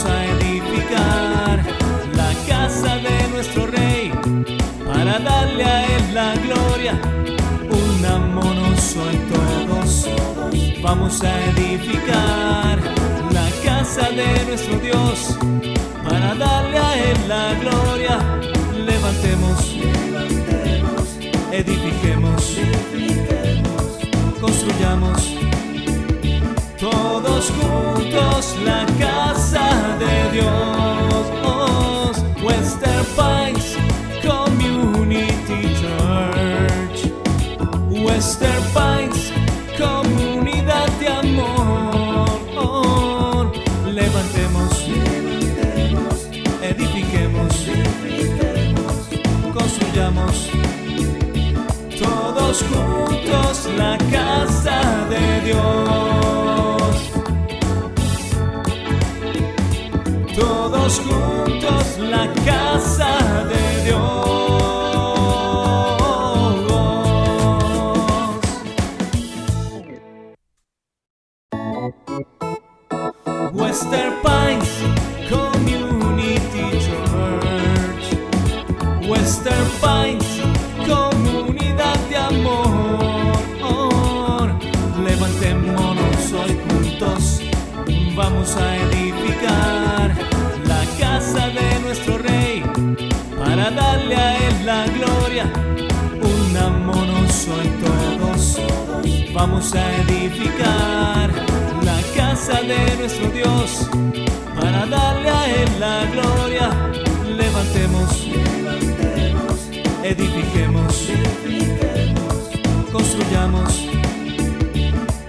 Vamos a edificar la casa de nuestro Rey para darle a Él la gloria. Unámonos hoy todos. Vamos a edificar la casa de nuestro Dios para darle a Él la gloria. Levantemos, edifiquemos, construyamos todos juntos la casa de Dios. Western Pines Community Church. Western Pines, comunidad de amor. Levantemos, edifiquemos, construyamos todos juntos la casa de Dios. Todos juntos la casa de Dios. Western Pines Community Church. Western Pines, comunidad de amor. Levantémonos hoy juntos. Vamos a edificar la casa de nuestro Rey para darle a Él la gloria. Unámonos hoy todos. Vamos a edificar la casa de nuestro Dios para darle a Él la gloria. Levantemos, edifiquemos, construyamos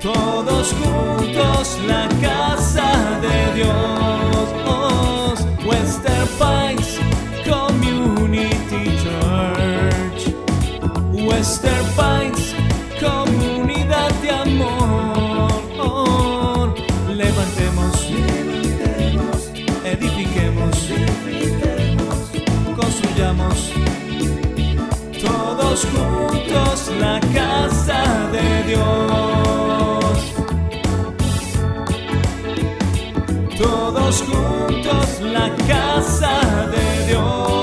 todos juntos la casa de Dios. Western Pines Community Church. Western Pines, comunidad de amor. Levantemos, edifiquemos, construyamos todos juntos la casa de Dios. Todos juntos la casa de Dios.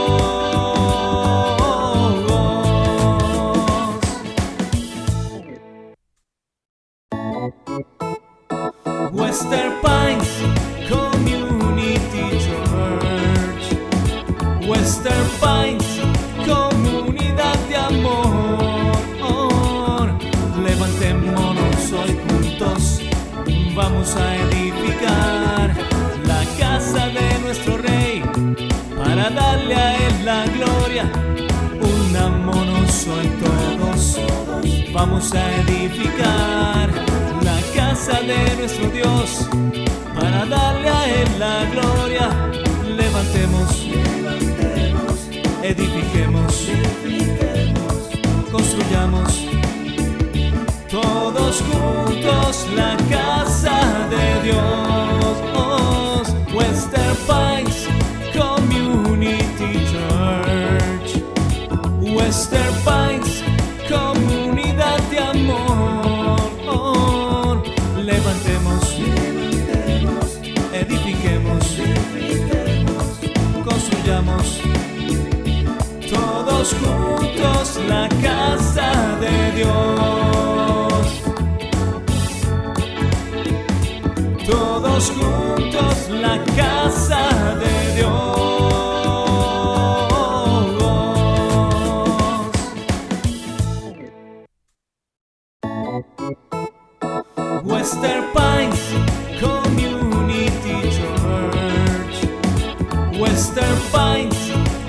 Western Pines Community Church. Western Pines, comunidad de amor. Levantémonos hoy juntos. Vamos a edificar la casa de nuestro Rey para darle a Él la gloria. Unámonos hoy todos. Vamos a edificar la casa de nuestro Dios para darle a Él la gloria. Levantemos, edifiquemos, construyamos todos juntos la casa de Dios. Western Pines Community Church. Western Pines, comunidad de amor. Levantemos, edifiquemos, construyamos todos juntos la casa de Dios. Todos juntos la casa de Dios. Western Pines Community Church. Western Pines,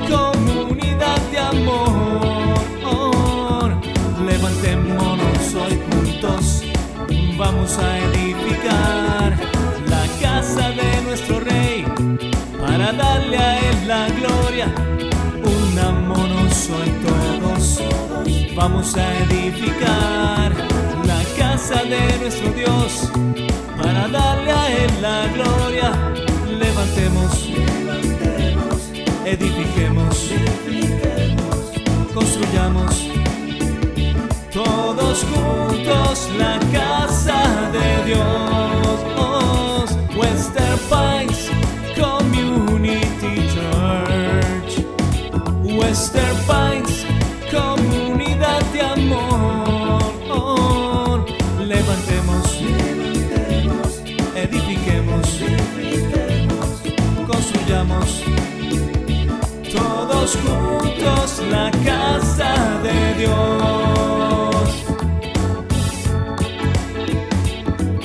comunidad de amor. Levantémonos hoy juntos. Vamos a edificar la casa de nuestro Rey para darle a Él la gloria. Unámonos hoy todos. Vamos a edificar la casa de nuestro Dios para darle a Él la gloria. Levantemos, edifiquemos, construyamos todos juntos la casa de Dios. Western Pines Western Pines, comunidad de amor. Levantemos, edifiquemos, construyamos todos juntos la casa de Dios.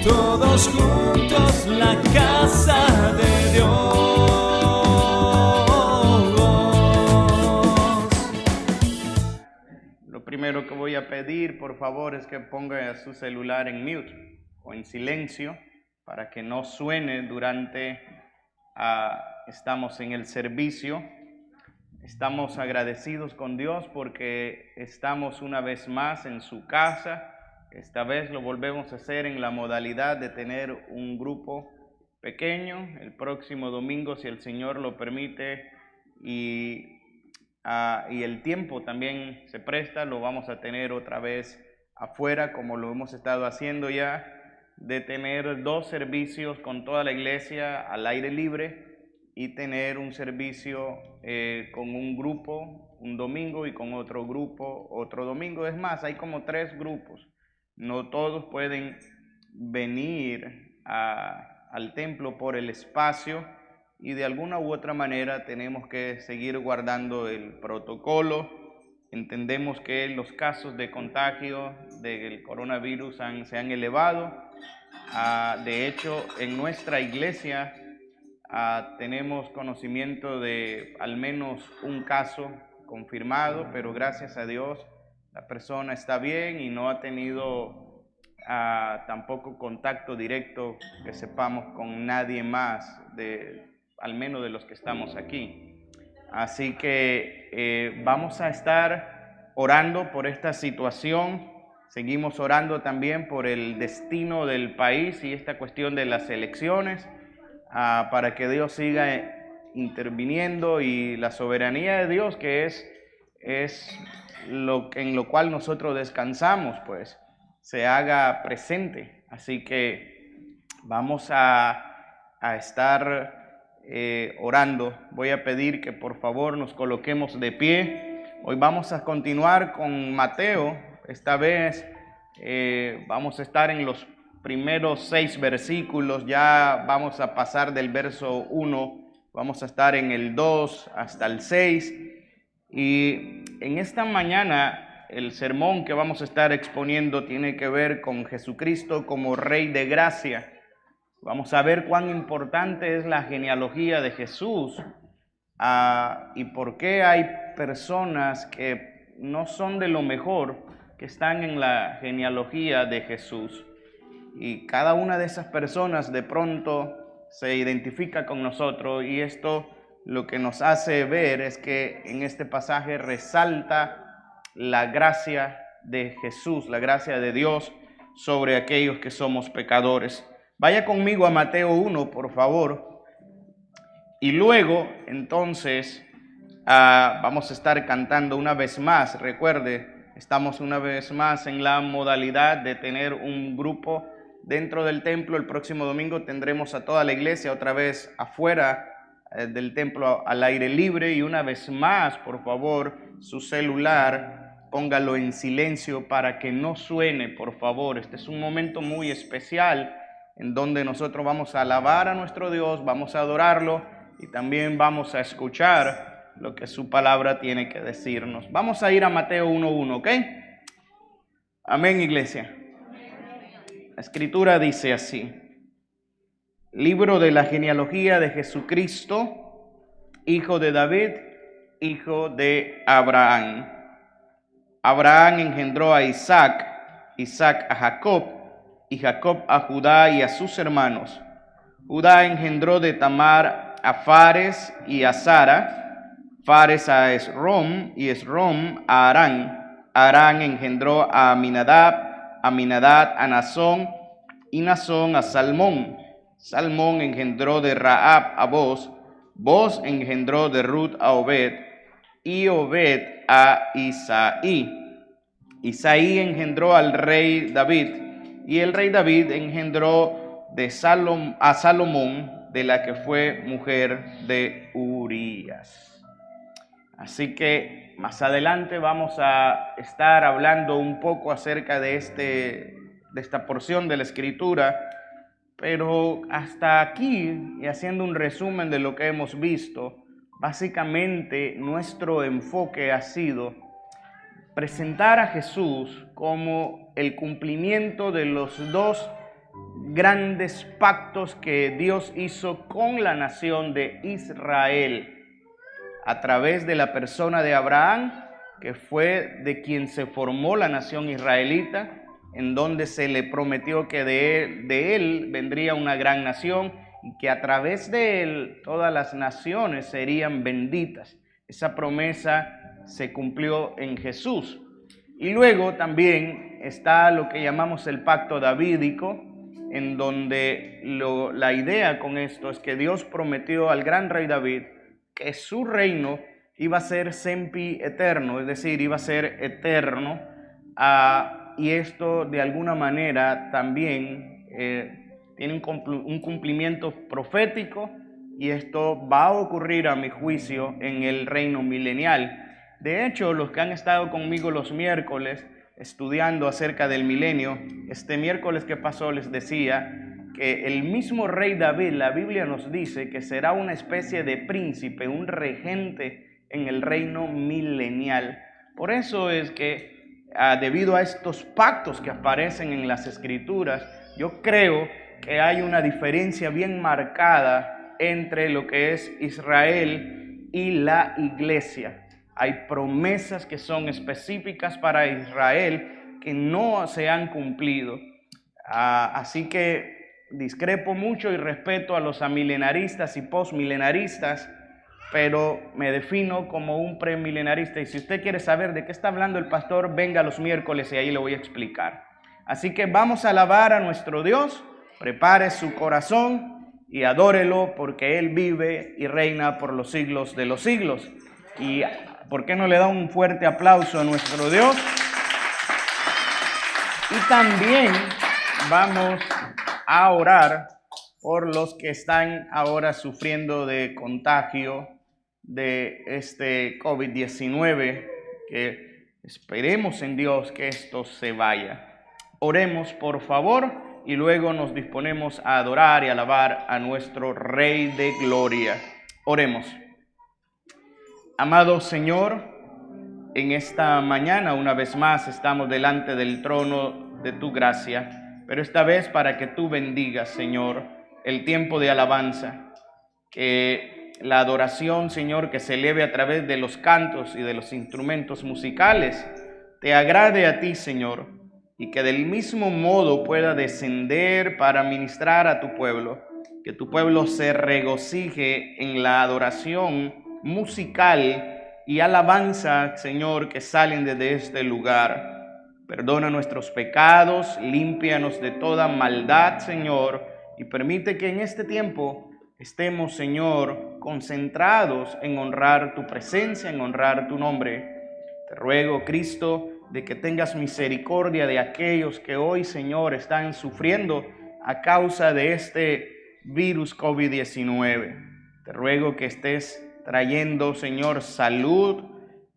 Todos juntos la casa de Dios. Lo primero que voy a pedir, por favor, es que ponga su celular en mute o en silencio para que no suene durante estamos en el servicio. Estamos agradecidos con Dios porque estamos una vez más en su casa. Esta vez lo volvemos a hacer en la modalidad de tener un grupo pequeño. El próximo domingo, si el Señor lo permite y el tiempo también se presta, lo vamos a tener otra vez afuera, como lo hemos estado haciendo ya, de tener 2 servicios con toda la iglesia al aire libre y tener un servicio con un grupo un domingo y con otro grupo otro domingo. Es más, hay como 3 grupos. No todos pueden venir al templo por el espacio y de alguna u otra manera tenemos que seguir guardando el protocolo. Entendemos que los casos de contagio del coronavirus se han elevado. De hecho, en nuestra iglesia tenemos conocimiento de al menos un caso confirmado, pero gracias a Dios la persona está bien y no ha tenido tampoco contacto directo que sepamos con nadie más, al menos de los que estamos aquí. Así que vamos a estar orando por esta situación. Seguimos orando también por el destino del país y esta cuestión de las elecciones, para que Dios siga interviniendo y la soberanía de Dios, que es en lo cual nosotros descansamos, pues se haga presente. Así que vamos a estar orando. Voy a pedir que por favor nos coloquemos de pie. Hoy vamos a continuar con Mateo. Esta vez vamos a estar en los primeros 6 versículos. Ya vamos a pasar del verso 1, vamos a estar en el 2 hasta el 6. Y en esta mañana el sermón que vamos a estar exponiendo tiene que ver con Jesucristo como Rey de Gracia. Vamos a ver cuán importante es la genealogía de Jesús y por qué hay personas que no son de lo mejor, que están en la genealogía de Jesús. Y cada una de esas personas de pronto se identifica con nosotros, y esto lo que nos hace ver es que en este pasaje resalta la gracia de Jesús, la gracia de Dios sobre aquellos que somos pecadores. Vaya conmigo a Mateo 1, por favor. Y luego, entonces, vamos a estar cantando una vez más. Recuerde, estamos una vez más en la modalidad de tener un grupo dentro del templo. El próximo domingo tendremos a toda la iglesia otra vez afuera del templo al aire libre. Y una vez más, por favor, su celular, póngalo en silencio para que no suene, por favor. Este es un momento muy especial en donde nosotros vamos a alabar a nuestro Dios, vamos a adorarlo y también vamos a escuchar lo que su palabra tiene que decirnos. Vamos a ir a Mateo 1:1, ¿ok? Amén, iglesia. La escritura dice así: libro de la genealogía de Jesucristo, hijo de David, hijo de Abraham. Abraham engendró a Isaac, Isaac a Jacob, y Jacob a Judá y a sus hermanos. Judá engendró de Tamar a Fares y a Zara, Fares a Esrom y Esrom a Arán. Arán engendró a Aminadab, Aminadab a Nazón y Nazón a Salmón. Salmón engendró de Rahab a Boz, Boz engendró de Ruth a Obed y Obed a Isaí. Isaí engendró al rey David y el rey David engendró a Salomón, de la que fue mujer de Urías. Así que más adelante vamos a estar hablando un poco acerca de esta porción de la Escritura, pero hasta aquí, y haciendo un resumen de lo que hemos visto, básicamente nuestro enfoque ha sido presentar a Jesús como el cumplimiento de los dos grandes pactos que Dios hizo con la nación de Israel a través de la persona de Abraham, que fue de quien se formó la nación israelita, en donde se le prometió que de él vendría una gran nación y que a través de él todas las naciones serían benditas. Esa promesa se cumplió en Jesús. Y luego también está lo que llamamos el pacto davídico, en donde la idea con esto es que Dios prometió al gran rey David que su reino iba a ser sempi eterno, es decir, iba a ser eterno, y esto de alguna manera también tiene un cumplimiento profético, y esto va a ocurrir a mi juicio en el reino milenial. De hecho, los que han estado conmigo los miércoles estudiando acerca del milenio, este miércoles que pasó les decía que el mismo rey David, la Biblia nos dice que será una especie de príncipe, un regente en el reino milenial. Por eso es que debido a estos pactos que aparecen en las Escrituras, yo creo que hay una diferencia bien marcada entre lo que es Israel y la iglesia. Hay promesas que son específicas para Israel que no se han cumplido. Así que discrepo mucho y respeto a los amilenaristas y postmilenaristas, pero me defino como un premilenarista. Y si usted quiere saber de qué está hablando el pastor, venga los miércoles y ahí le voy a explicar. Así que vamos a alabar a nuestro Dios, prepare su corazón y adórelo, porque Él vive y reina por los siglos de los siglos. Y ¿por qué no le da un fuerte aplauso a nuestro Dios? Y también vamos a orar por los que están ahora sufriendo de contagio de este COVID-19, que esperemos en Dios que esto se vaya. Oremos por favor y luego nos disponemos a adorar y alabar a nuestro Rey de Gloria. Oremos. Amado Señor, en esta mañana una vez más estamos delante del trono de tu gracia, pero esta vez para que tú bendigas, Señor, el tiempo de alabanza, que la adoración, Señor, que se eleve a través de los cantos y de los instrumentos musicales, te agrade a ti, Señor, y que del mismo modo pueda descender para ministrar a tu pueblo, que tu pueblo se regocije en la adoración musical y alabanza, Señor, que salen desde este lugar. Perdona nuestros pecados, límpianos de toda maldad, Señor, y permite que en este tiempo estemos, Señor, concentrados en honrar tu presencia, en honrar tu nombre. Te ruego, Cristo, de que tengas misericordia de aquellos que hoy, Señor, están sufriendo a causa de este virus COVID-19. Te ruego que estés trayendo, Señor, salud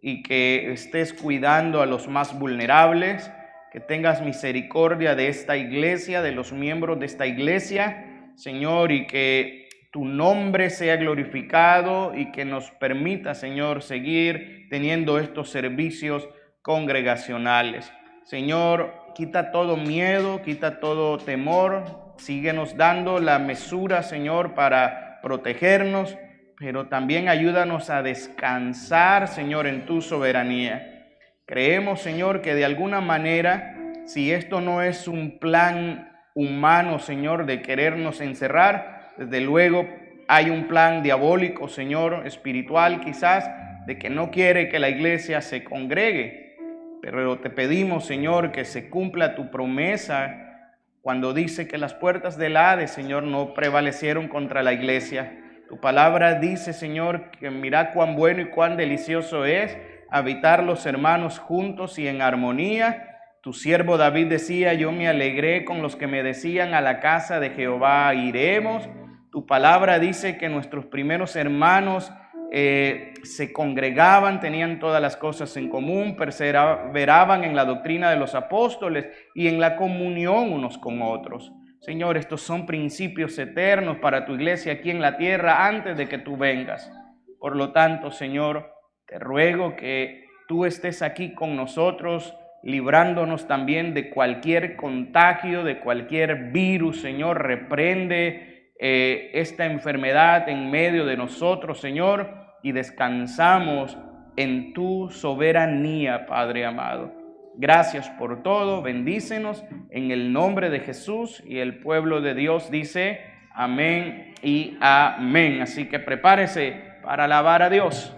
y que estés cuidando a los más vulnerables, que tengas misericordia de esta iglesia, de los miembros de esta iglesia, Señor, y que tu nombre sea glorificado y que nos permita, Señor, seguir teniendo estos servicios congregacionales. Señor, quita todo miedo, quita todo temor, síguenos dando la mesura, Señor, para protegernos, pero también ayúdanos a descansar, Señor, en tu soberanía. Creemos, Señor, que de alguna manera, si esto no es un plan humano, Señor, de querernos encerrar, desde luego hay un plan diabólico, Señor, espiritual quizás, de que no quiere que la iglesia se congregue. Pero te pedimos, Señor, que se cumpla tu promesa cuando dice que las puertas del Hades, Señor, no prevalecieron contra la iglesia. Tu palabra dice, Señor, que mira cuán bueno y cuán delicioso es habitar los hermanos juntos y en armonía. Tu siervo David decía, yo me alegré con los que me decían, a la casa de Jehová iremos. Tu palabra dice que nuestros primeros hermanos se congregaban, tenían todas las cosas en común, perseveraban en la doctrina de los apóstoles y en la comunión unos con otros. Señor, estos son principios eternos para tu iglesia aquí en la tierra antes de que tú vengas. Por lo tanto, Señor, te ruego que tú estés aquí con nosotros, librándonos también de cualquier contagio, de cualquier virus. Señor, reprende esta enfermedad en medio de nosotros, Señor, y descansamos en tu soberanía, Padre amado. Gracias por todo, bendícenos en el nombre de Jesús, y el pueblo de Dios dice amén y amén. Así que prepárese para alabar a Dios.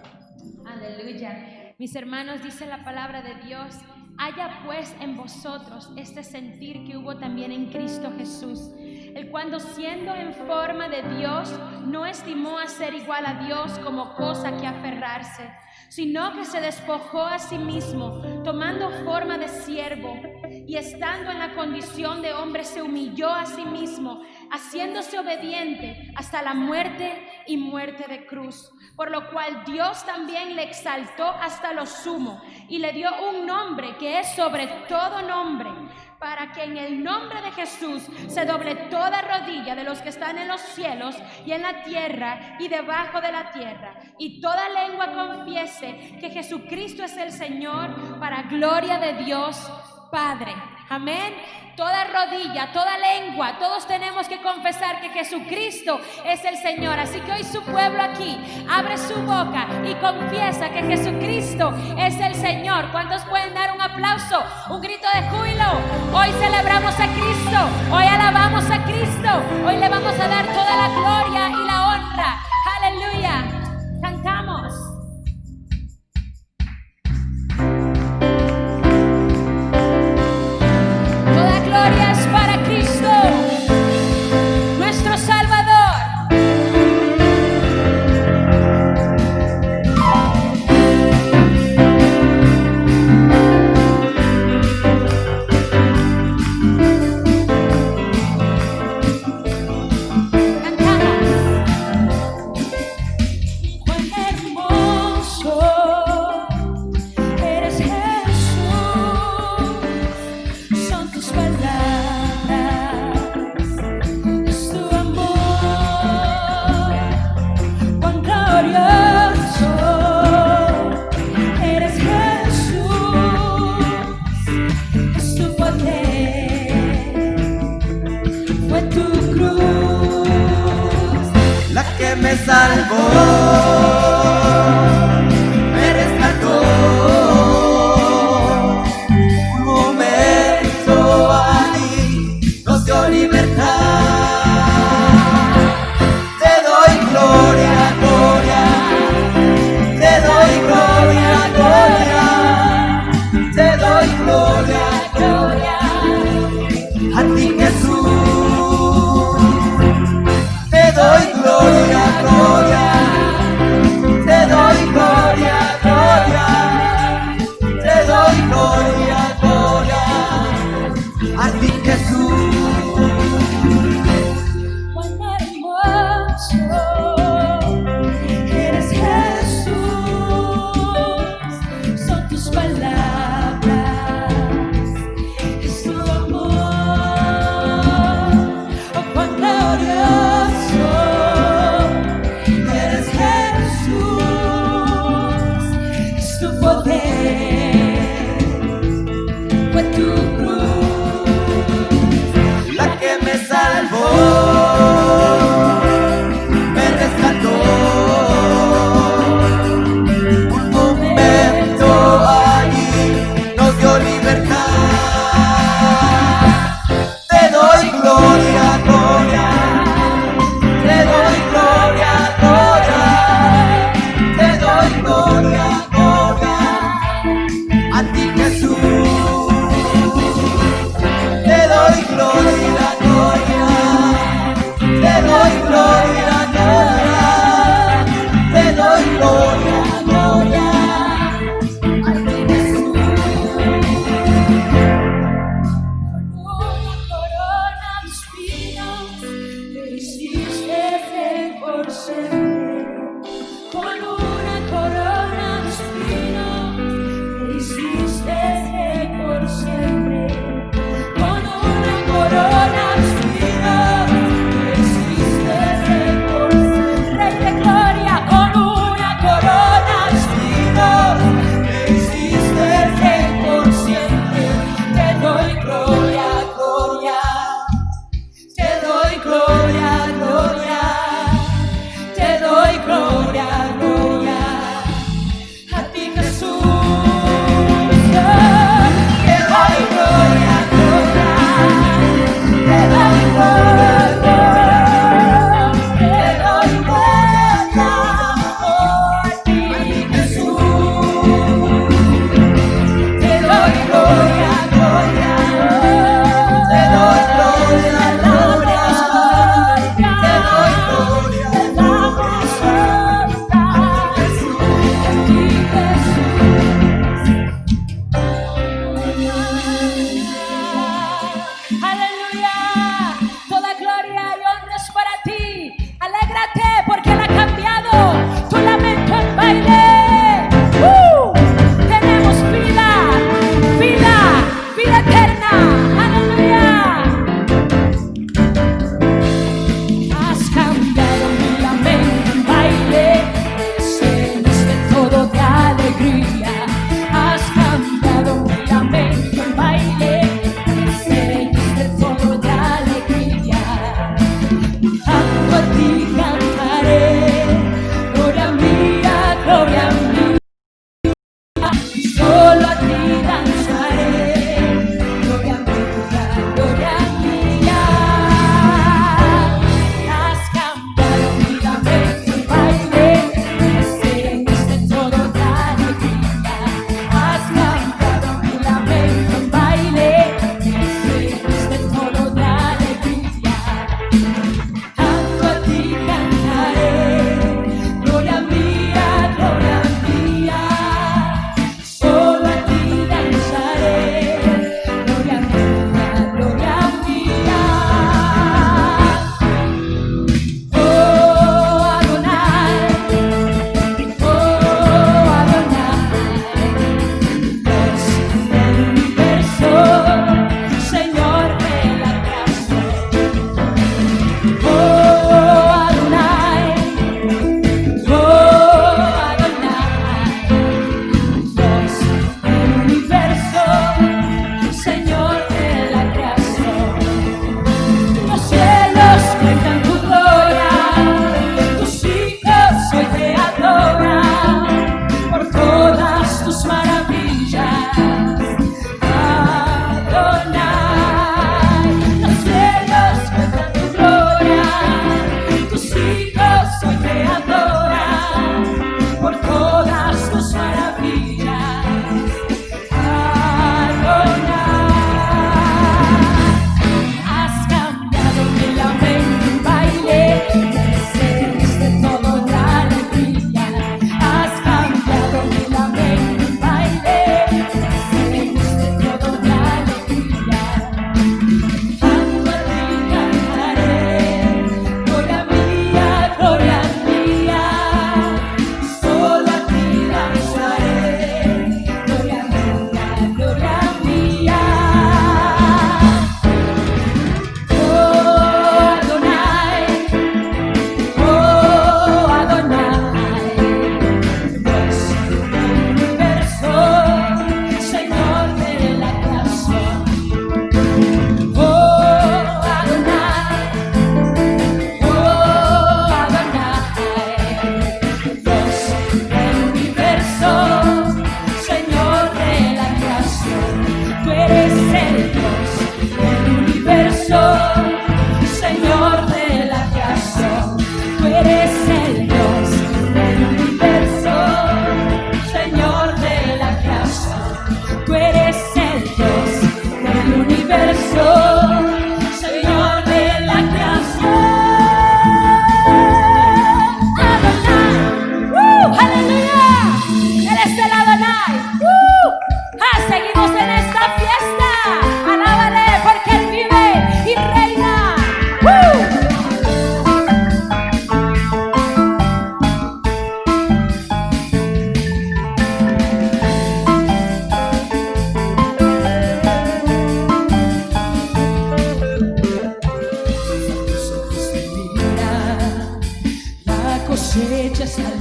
Aleluya. Mis hermanos, dice la palabra de Dios: haya pues en vosotros este sentir que hubo también en Cristo Jesús, el cuando siendo en forma de Dios no estimó a ser igual a Dios como cosa que aferrarse, sino que se despojó a sí mismo, tomando forma de siervo, y estando en la condición de hombre se humilló a sí mismo, haciéndose obediente hasta la muerte y muerte de cruz, por lo cual Dios también le exaltó hasta lo sumo y le dio un nombre que es sobre todo nombre, para que en el nombre de Jesús se doble toda rodilla de los que están en los cielos y en la tierra y debajo de la tierra, y toda lengua confiese que Jesucristo es el Señor, para gloria de Dios Padre. Amén. Toda rodilla, toda lengua, todos tenemos que confesar que Jesucristo es el Señor. Así que hoy su pueblo aquí abre su boca y confiesa que Jesucristo es el Señor. ¿Cuántos pueden dar un aplauso, un grito de júbilo? Hoy celebramos a Cristo, hoy alabamos a Cristo, hoy le vamos a dar toda la gloria y la honra. Aleluya. Cantamos. Gloria es para Cristo, nuestro Salvador. Me salvó, me rescató, un momento allí nos dio libertad. Te doy gloria, gloria, te doy gloria, gloria, te doy gloria, gloria, a ti Jesús, te doy gloria. Gloria,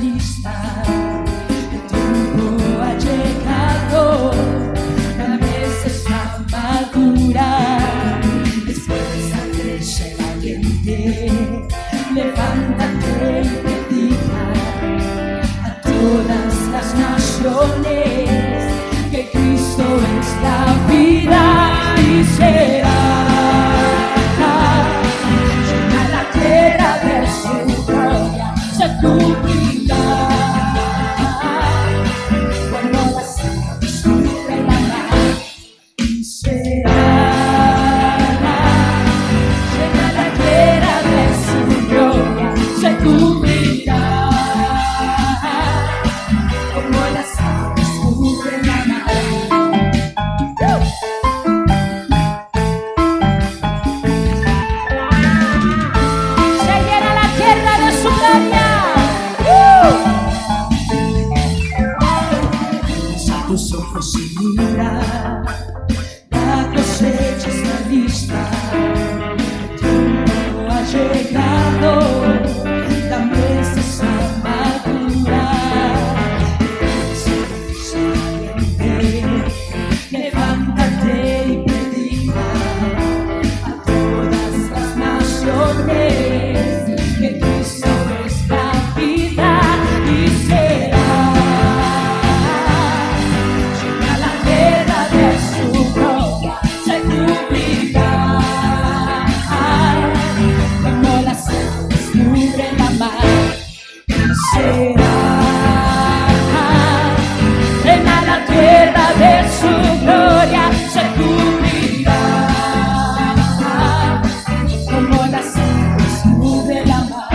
lista. El tiempo ha llegado, la mesa está madura. Después de ser valiente, levántate y predica a todas las naciones que Cristo es la vida y será. Llena la tierra de su gloria, se cubrirá cuando las aguas cubren la mar y será. Llena la tierra de su gloria, se cubrirá como las aguas cubren la mar. Se llena la tierra de su gloria. Alza tus ojos y mira, la cosecha está lista. El tiempo ha llegado, la mesa está madura. Levántate y predica a todas las naciones que Cristo es la vida y será. Llena la tierra de su gloria, se cubrirá como las aguas cubren la mar y será. Llena la tierra de su gloria, se cubrirá como las aguas cubren la mar.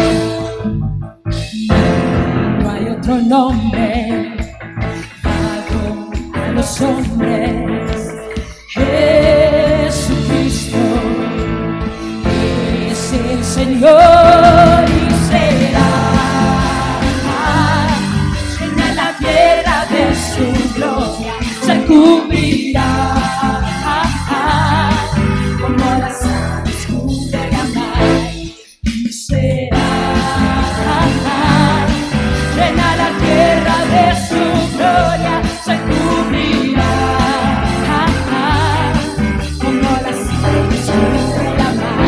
No hay otro nombre dado a los hombres. Jesucristo es el Señor y será. Llena la tierra de su gloria, se cubrirá como las aguas cubren la mar y será. Llena la tierra de su gloria, se cubrirá como las aguas cubren la mar.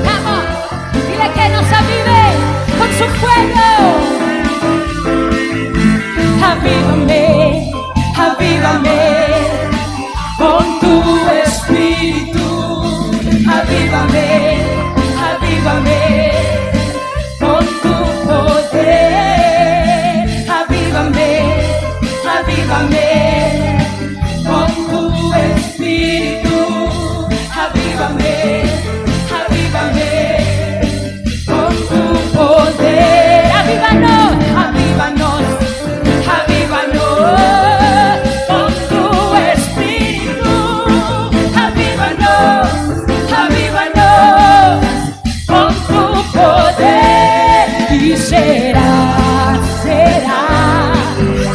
Vamos, dile que nos avive con su fuego. Avívame, avívame con tu espíritu. Avívame, avívame con tu poder. Avívame, avívame con tu espíritu. Avívame, avívame con tu poder. Avívanos, avívanos. Avívanos con tu espíritu, avívanos, avívanos con tu poder y será, será,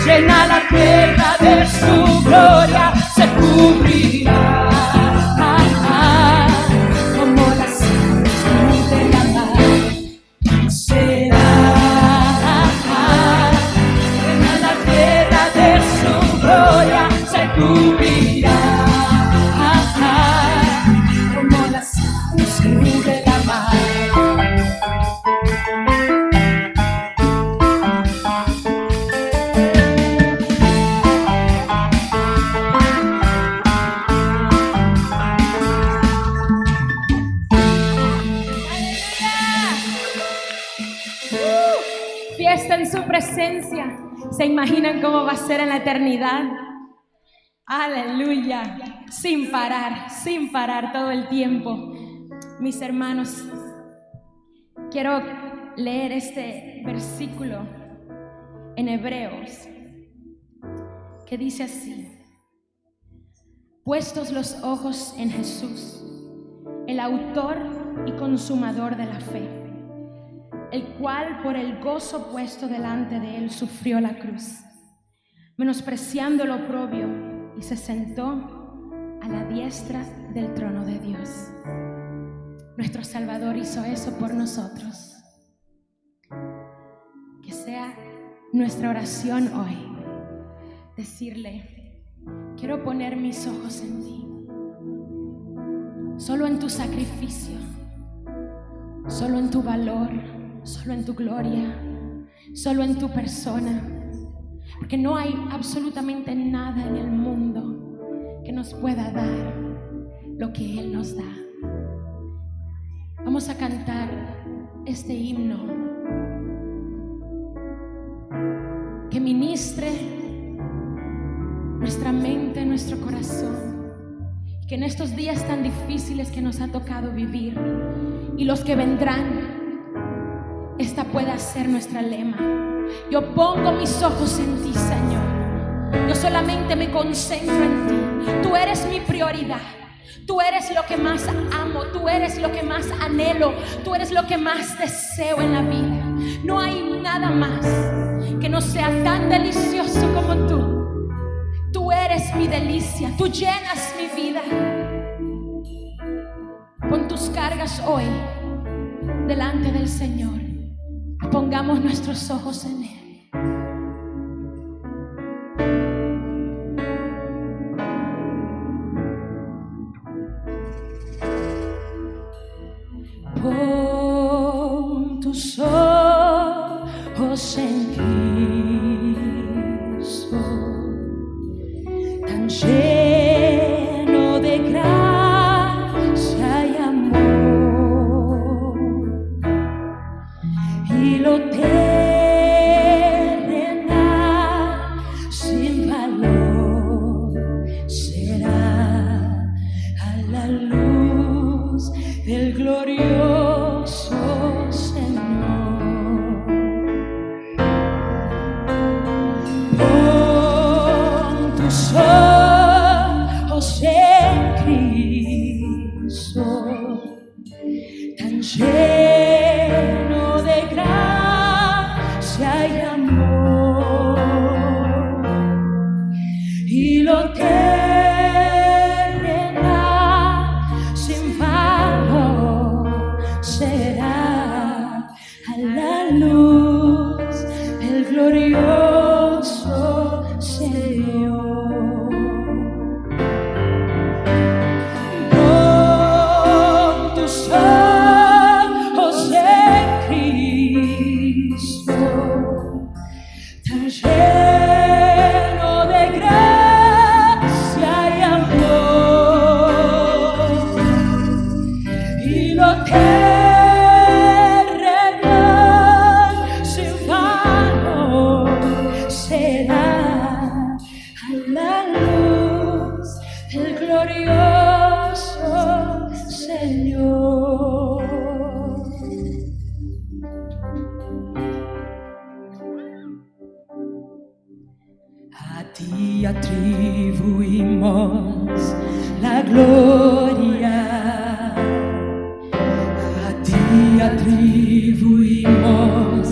llena la tierra de su gloria, se cubrirá como las aguas cubren la mar y será. Se cubrirá como las aguas cubren la mar. Fiesta en su presencia. ¿Se imaginan cómo va a ser en la eternidad? Aleluya, sin parar todo el tiempo. Mis hermanos, quiero leer este versículo en Hebreos que dice así: puestos los ojos en Jesús, el autor y consumador de la fe, el cual por el gozo puesto delante de él sufrió la cruz, menospreciando lo oprobio, y se sentó a la diestra del trono de Dios. Nuestro Salvador hizo eso por nosotros. sea nuestra oración hoy. Decirle: quiero poner mis ojos en ti, solo en tu sacrificio, solo en tu valor, solo en tu gloria, solo en tu persona, porque no hay absolutamente nada en el mundo que nos pueda dar lo que Él nos da. Vamos a cantar este himno que ministre nuestra mente, nuestro corazón, y que en estos días tan difíciles que nos ha tocado vivir y los que vendrán, esta pueda ser nuestra lema. Yo pongo mis ojos en ti, Señor. Yo solamente me concentro en ti. Tú eres mi prioridad. Tú eres lo que más amo, tú eres lo que más anhelo, tú eres lo que más deseo en la vida. No hay nada más que no sea tan delicioso como tú. Tú eres mi delicia, tú llenas mi vida. Pon tus cargas hoy delante del Señor. Pongamos nuestros ojos en Él. Pon tus ojos en Cristo, tan lleno de gracia y amor, y lo terrenal sin valor será a la luz del glorioso Señor. Pon tus ojos en Cristo, tan lleno de gracia y amor, y lo terrenal sin valor será a la luz del glorioso Señor. Pon tus ojos en Cristo, tan lleno de gracia y amor, y lo terrenal sin valor será a la luz del glorioso Señor. A ti atribuimos la gloria, a ti atribuimos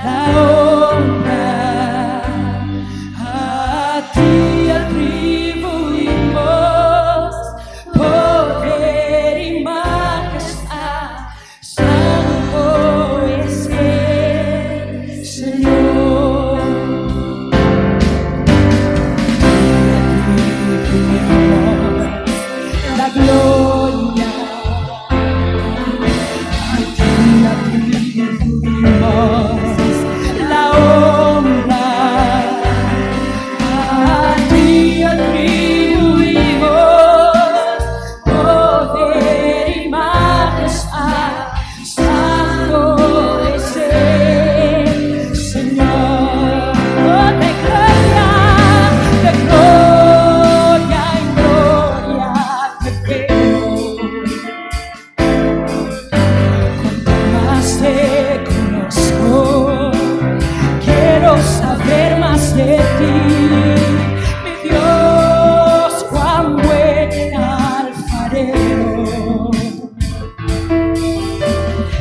la honra, a ti atribuimos poder y majestad. Santo es el Señor. La gloria, a ti atribuimos la honra, a ti atribuimos poder y majestad. Santo es el Señor. De gloria en gloria te veo. Cuanto más te conozco, quiero saber más de ti. Mi Dios, cuán buen alfarero.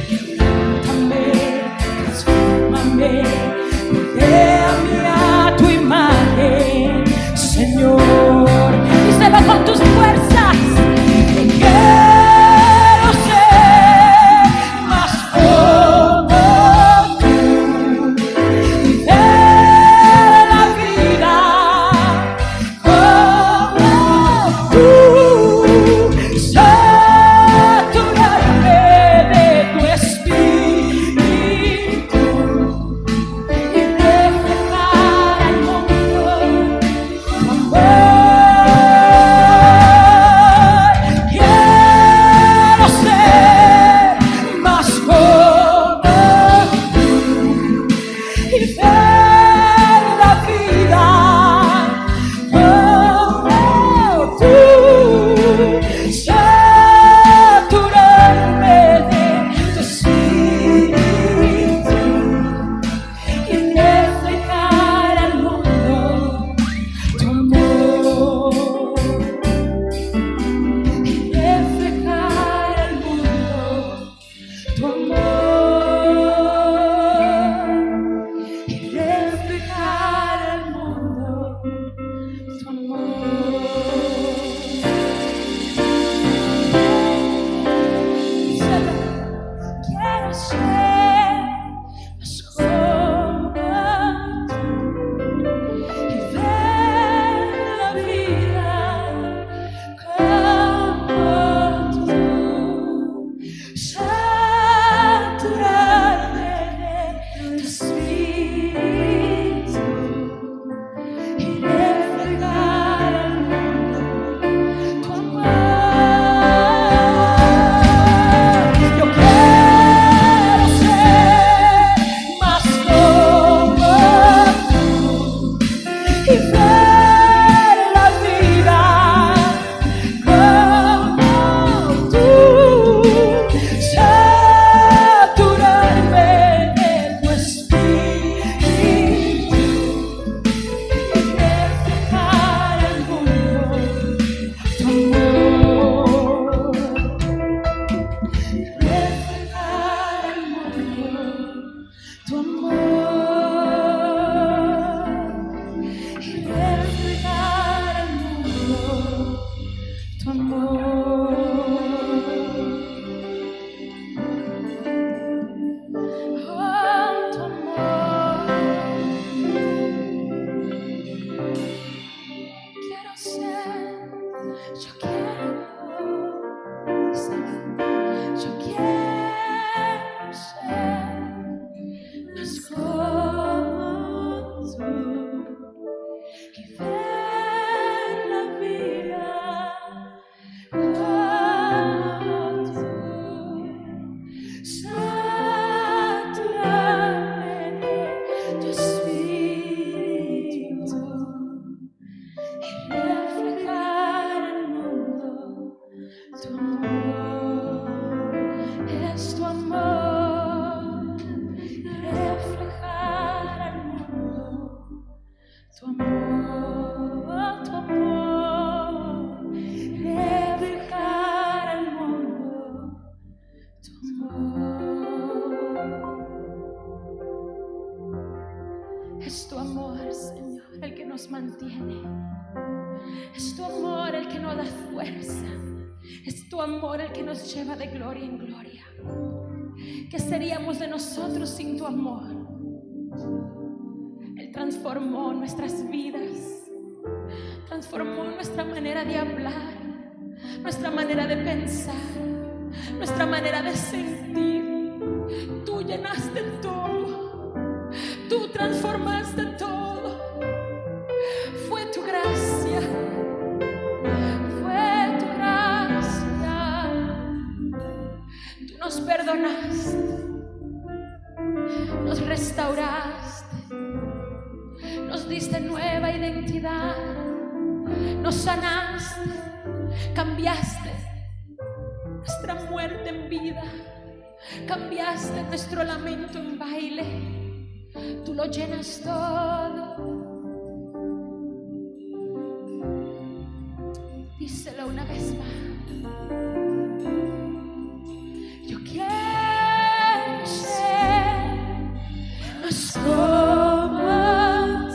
Quebrántame, transfórmame, moldéame a tu imagen, Señor. Díselo con tus fuerzas. Quiero ser más como tú. Es tu amor, Señor, el que nos mantiene. Es tu amor el que nos da fuerza. Es tu amor el que nos lleva de gloria en gloria. ¿Qué seríamos de nosotros sin tu amor? Él transformó nuestras vidas, transformó nuestra manera de hablar, nuestra manera de pensar, nuestra manera de sentir. Tú llenaste todo, tú transformaste todo. Fue tu gracia, fue tu gracia. Tú nos perdonaste, nos restauraste, nos diste nueva identidad, nos sanaste, cambiaste nuestra muerte en vida, cambiaste nuestro lamento en baile. Tú lo llenas todo. Díselo una vez más. Yo quiero ser más como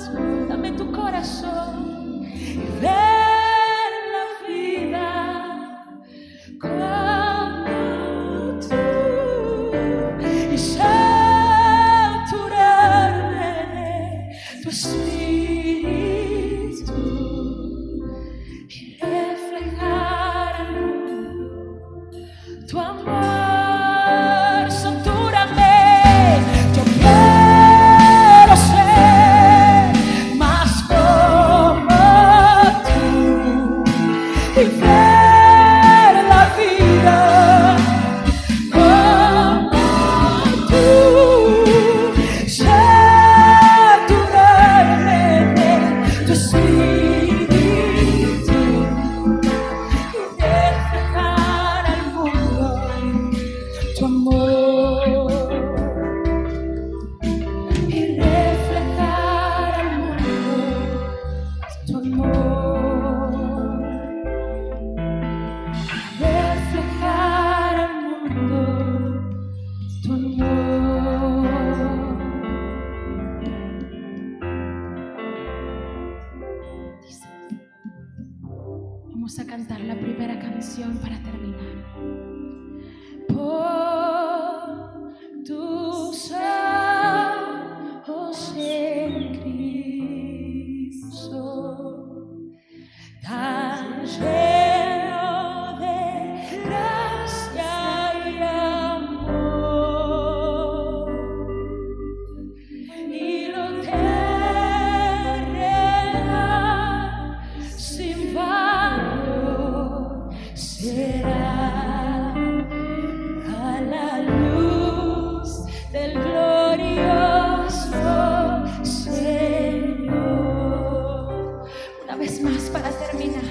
tú. Dame tu corazón y ver la vida como tú y saturarme de tu espíritu y reflejar al mundo tu amor. Satúrame, yo quiero ser más como tú y ver la vida como tú, saturarme de tu espíritu y reflejar al mundo tu amor, y reflejar al mundo tu amor, reflejar al mundo tu amor. Dice, vamos a cantar la primera canción para terminar. Por tus ojos en Cristo, tan lleno de gracia y amor, y lo terrenal sin valor será a la luz del glorioso Señor. Una vez más para terminar.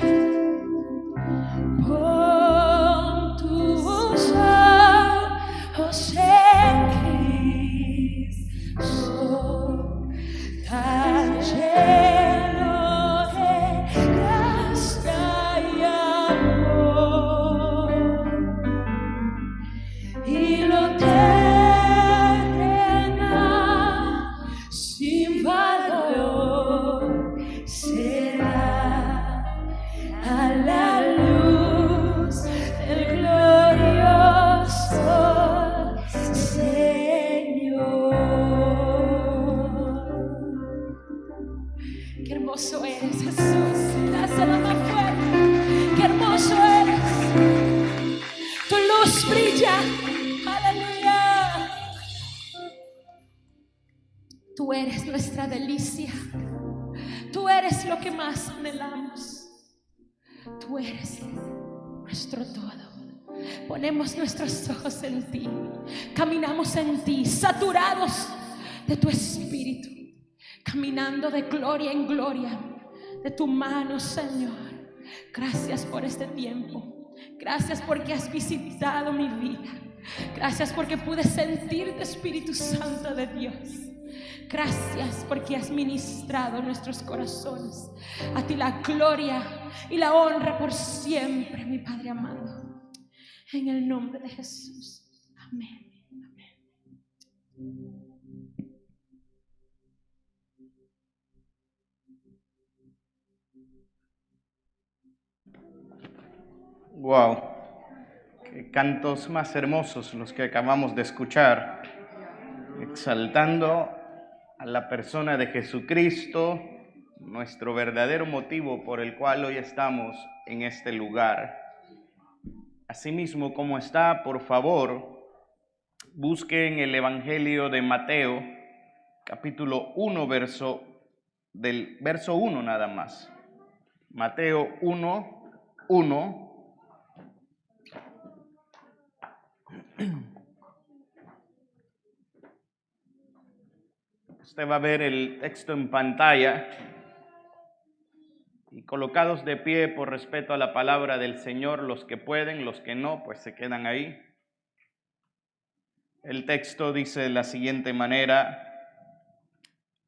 Pon tus ojos en Cristo, tan lleno de gracia y amor, y lo terrenal sin valor será a la luz del glorioso Señor. Qué hermoso eres, Jesús. Dáselo más fuerte. Qué hermoso eres. Tu luz brilla. Aleluya. Tú eres nuestra delicia. Tú eres lo que más anhelamos. Tú eres nuestro todo. Ponemos nuestros ojos en ti. Caminamos en ti, saturados de tu espíritu, caminando de gloria en gloria, de tu mano, Señor. Gracias por este tiempo. Gracias porque has visitado mi vida. Gracias porque pude sentirte, Espíritu Santo de Dios. Gracias porque has ministrado nuestros corazones. A ti la gloria y la honra por siempre, mi Padre amado. En el nombre de Jesús. Amén. Amén. Wow, qué cantos más hermosos los que acabamos de escuchar, exaltando a la persona de Jesucristo, nuestro verdadero motivo por el cual hoy estamos en este lugar. Asimismo, como está, por favor, busquen el Evangelio de Mateo, capítulo 1, verso 1 nada más. Mateo 1:1. Usted va a ver el texto en pantalla y colocados de pie por respeto a la palabra del Señor, los que pueden, los que no, pues se quedan ahí. El texto dice de la siguiente manera: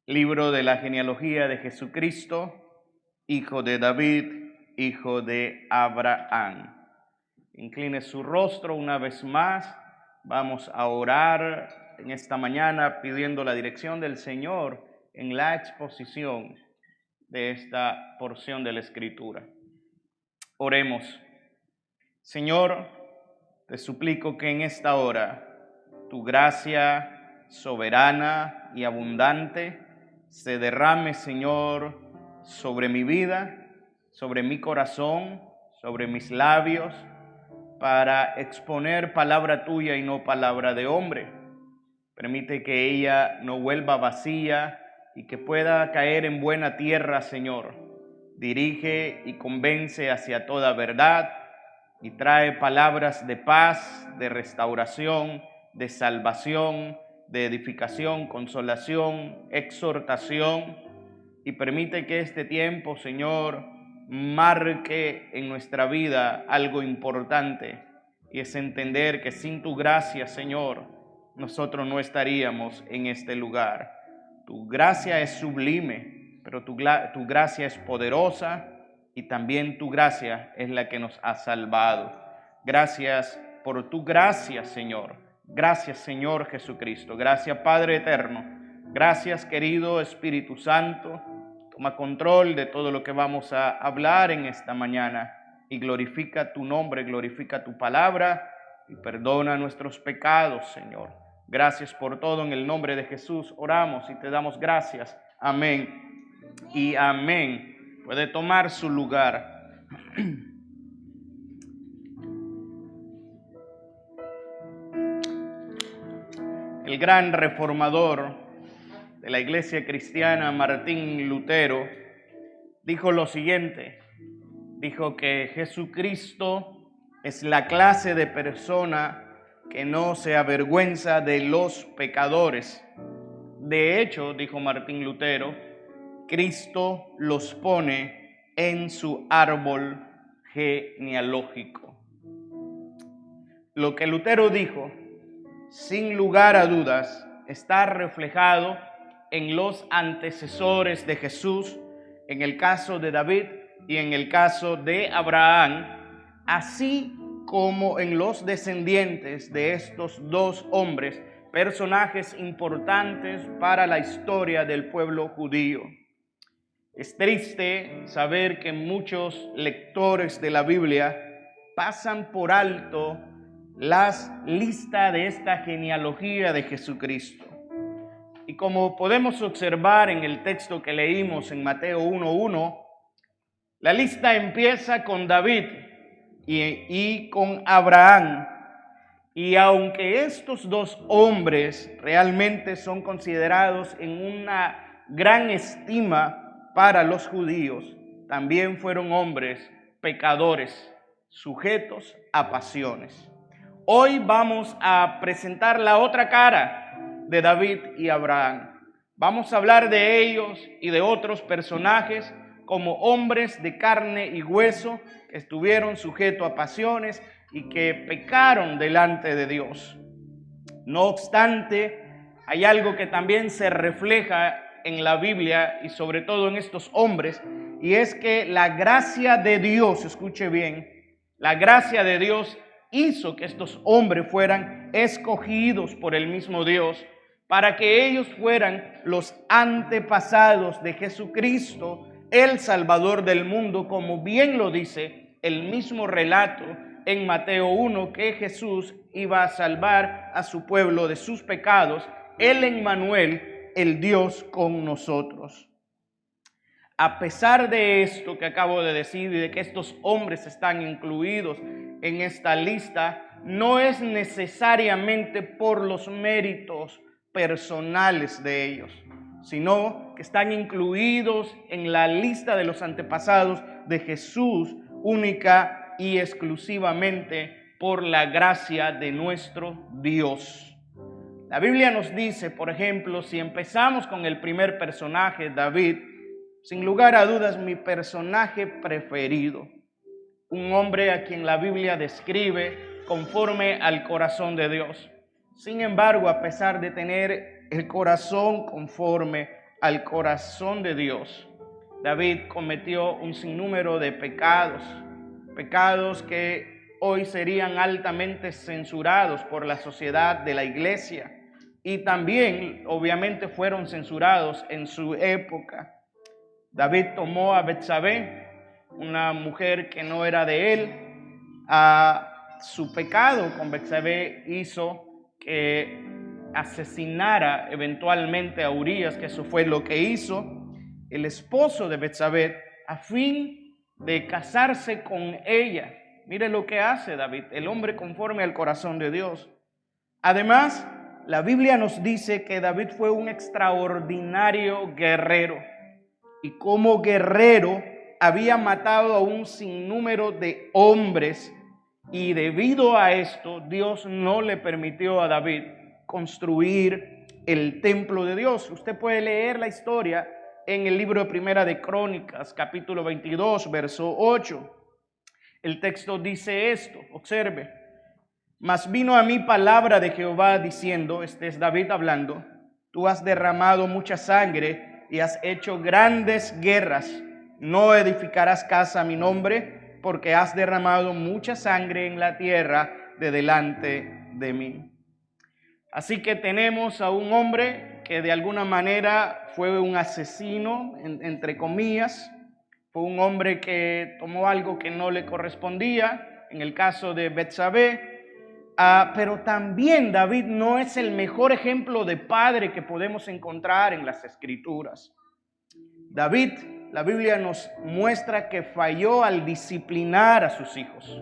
libro de la genealogía de Jesucristo, hijo de David, hijo de Abraham. Incline su rostro una vez más. Vamos a orar en esta mañana pidiendo la dirección del Señor en la exposición de esta porción de la Escritura. Oremos. Señor, te suplico que en esta hora tu gracia soberana y abundante se derrame, Señor, sobre mi vida, sobre mi corazón, sobre mis labios, para exponer palabra tuya y no palabra de hombre. Permite que ella no vuelva vacía y que pueda caer en buena tierra, Señor. Dirige y convence hacia toda verdad y trae palabras de paz, de restauración, de salvación, de edificación, consolación, exhortación. Y permite que este tiempo, Señor, marque en nuestra vida algo importante, y es entender que sin tu gracia, Señor, nosotros no estaríamos en este lugar. Tu gracia es sublime, pero tu gracia es poderosa, y también tu gracia es la que nos ha salvado. Gracias por tu gracia, Señor. Gracias, Señor Jesucristo. Gracias, Padre eterno. Gracias, querido Espíritu Santo. Toma control de todo lo que vamos a hablar en esta mañana y glorifica tu nombre, glorifica tu palabra y perdona nuestros pecados, Señor. Gracias por todo, en el nombre de Jesús oramos y te damos gracias. Amén y amén. Puede tomar su lugar. El gran reformador de la iglesia cristiana, Martín Lutero, dijo lo siguiente. Dijo que Jesucristo es la clase de persona que no se avergüenza de los pecadores. De hecho, dijo Martín Lutero, Cristo los pone en su árbol genealógico. Lo que Lutero dijo, sin lugar a dudas, está reflejado en los antecesores de Jesús, en el caso de David y en el caso de Abraham, así como en los descendientes de estos dos hombres, personajes importantes para la historia del pueblo judío. Es triste saber que muchos lectores de la Biblia pasan por alto las listas de esta genealogía de Jesucristo. Y como podemos observar en el texto que leímos en Mateo 1:1, la lista empieza con David y con Abraham. Y aunque estos dos hombres realmente son considerados en una gran estima para los judíos, también fueron hombres pecadores, sujetos a pasiones. Hoy vamos a presentar la otra cara de David y Abraham. Vamos a hablar de ellos y de otros personajes como hombres de carne y hueso que estuvieron sujetos a pasiones y que pecaron delante de Dios. No obstante, hay algo que también se refleja en la Biblia y sobre todo en estos hombres, y es que la gracia de Dios, escuche bien, la gracia de Dios hizo que estos hombres fueran escogidos por el mismo Dios para que ellos fueran los antepasados de Jesucristo, el Salvador del mundo, como bien lo dice el mismo relato en Mateo 1, que Jesús iba a salvar a su pueblo de sus pecados, el Emmanuel, el Dios con nosotros. A pesar de esto que acabo de decir y de que estos hombres están incluidos en esta lista, no es necesariamente por los méritos personales de ellos, sino que están incluidos en la lista de los antepasados de Jesús única y exclusivamente por la gracia de nuestro Dios. La Biblia nos dice, por ejemplo, si empezamos con el primer personaje, David, sin lugar a dudas mi personaje preferido, un hombre a quien la Biblia describe conforme al corazón de Dios. Sin embargo, a pesar de tener el corazón conforme al corazón de Dios, David cometió un sinnúmero de pecados que hoy serían altamente censurados por la sociedad de la iglesia y también obviamente fueron censurados en su época. David tomó a Betsabé, una mujer que no era de él. Su pecado con Betsabé hizo que asesinara eventualmente a Urías, que eso fue lo que hizo el esposo de Betsabé, a fin de casarse con ella. Mire lo que hace David, el hombre conforme al corazón de Dios. Además, la Biblia nos dice que David fue un extraordinario guerrero. Y como guerrero había matado a un sinnúmero de hombres. Y debido a esto, Dios no le permitió a David construir el templo de Dios. Usted puede leer la historia en el libro de Primera de Crónicas, capítulo 22, verso 8. El texto dice esto, observe. Mas vino a mí palabra de Jehová diciendo, este es David hablando, tú has derramado mucha sangre y has hecho grandes guerras. No edificarás casa a mi nombre, porque has derramado mucha sangre en la tierra de delante de mí. Así que tenemos a un hombre que de alguna manera fue un asesino, entre comillas. Fue un hombre que tomó algo que no le correspondía, en el caso de Betsabé. Pero también David no es el mejor ejemplo de padre que podemos encontrar en las Escrituras. David, la Biblia nos muestra que falló al disciplinar a sus hijos.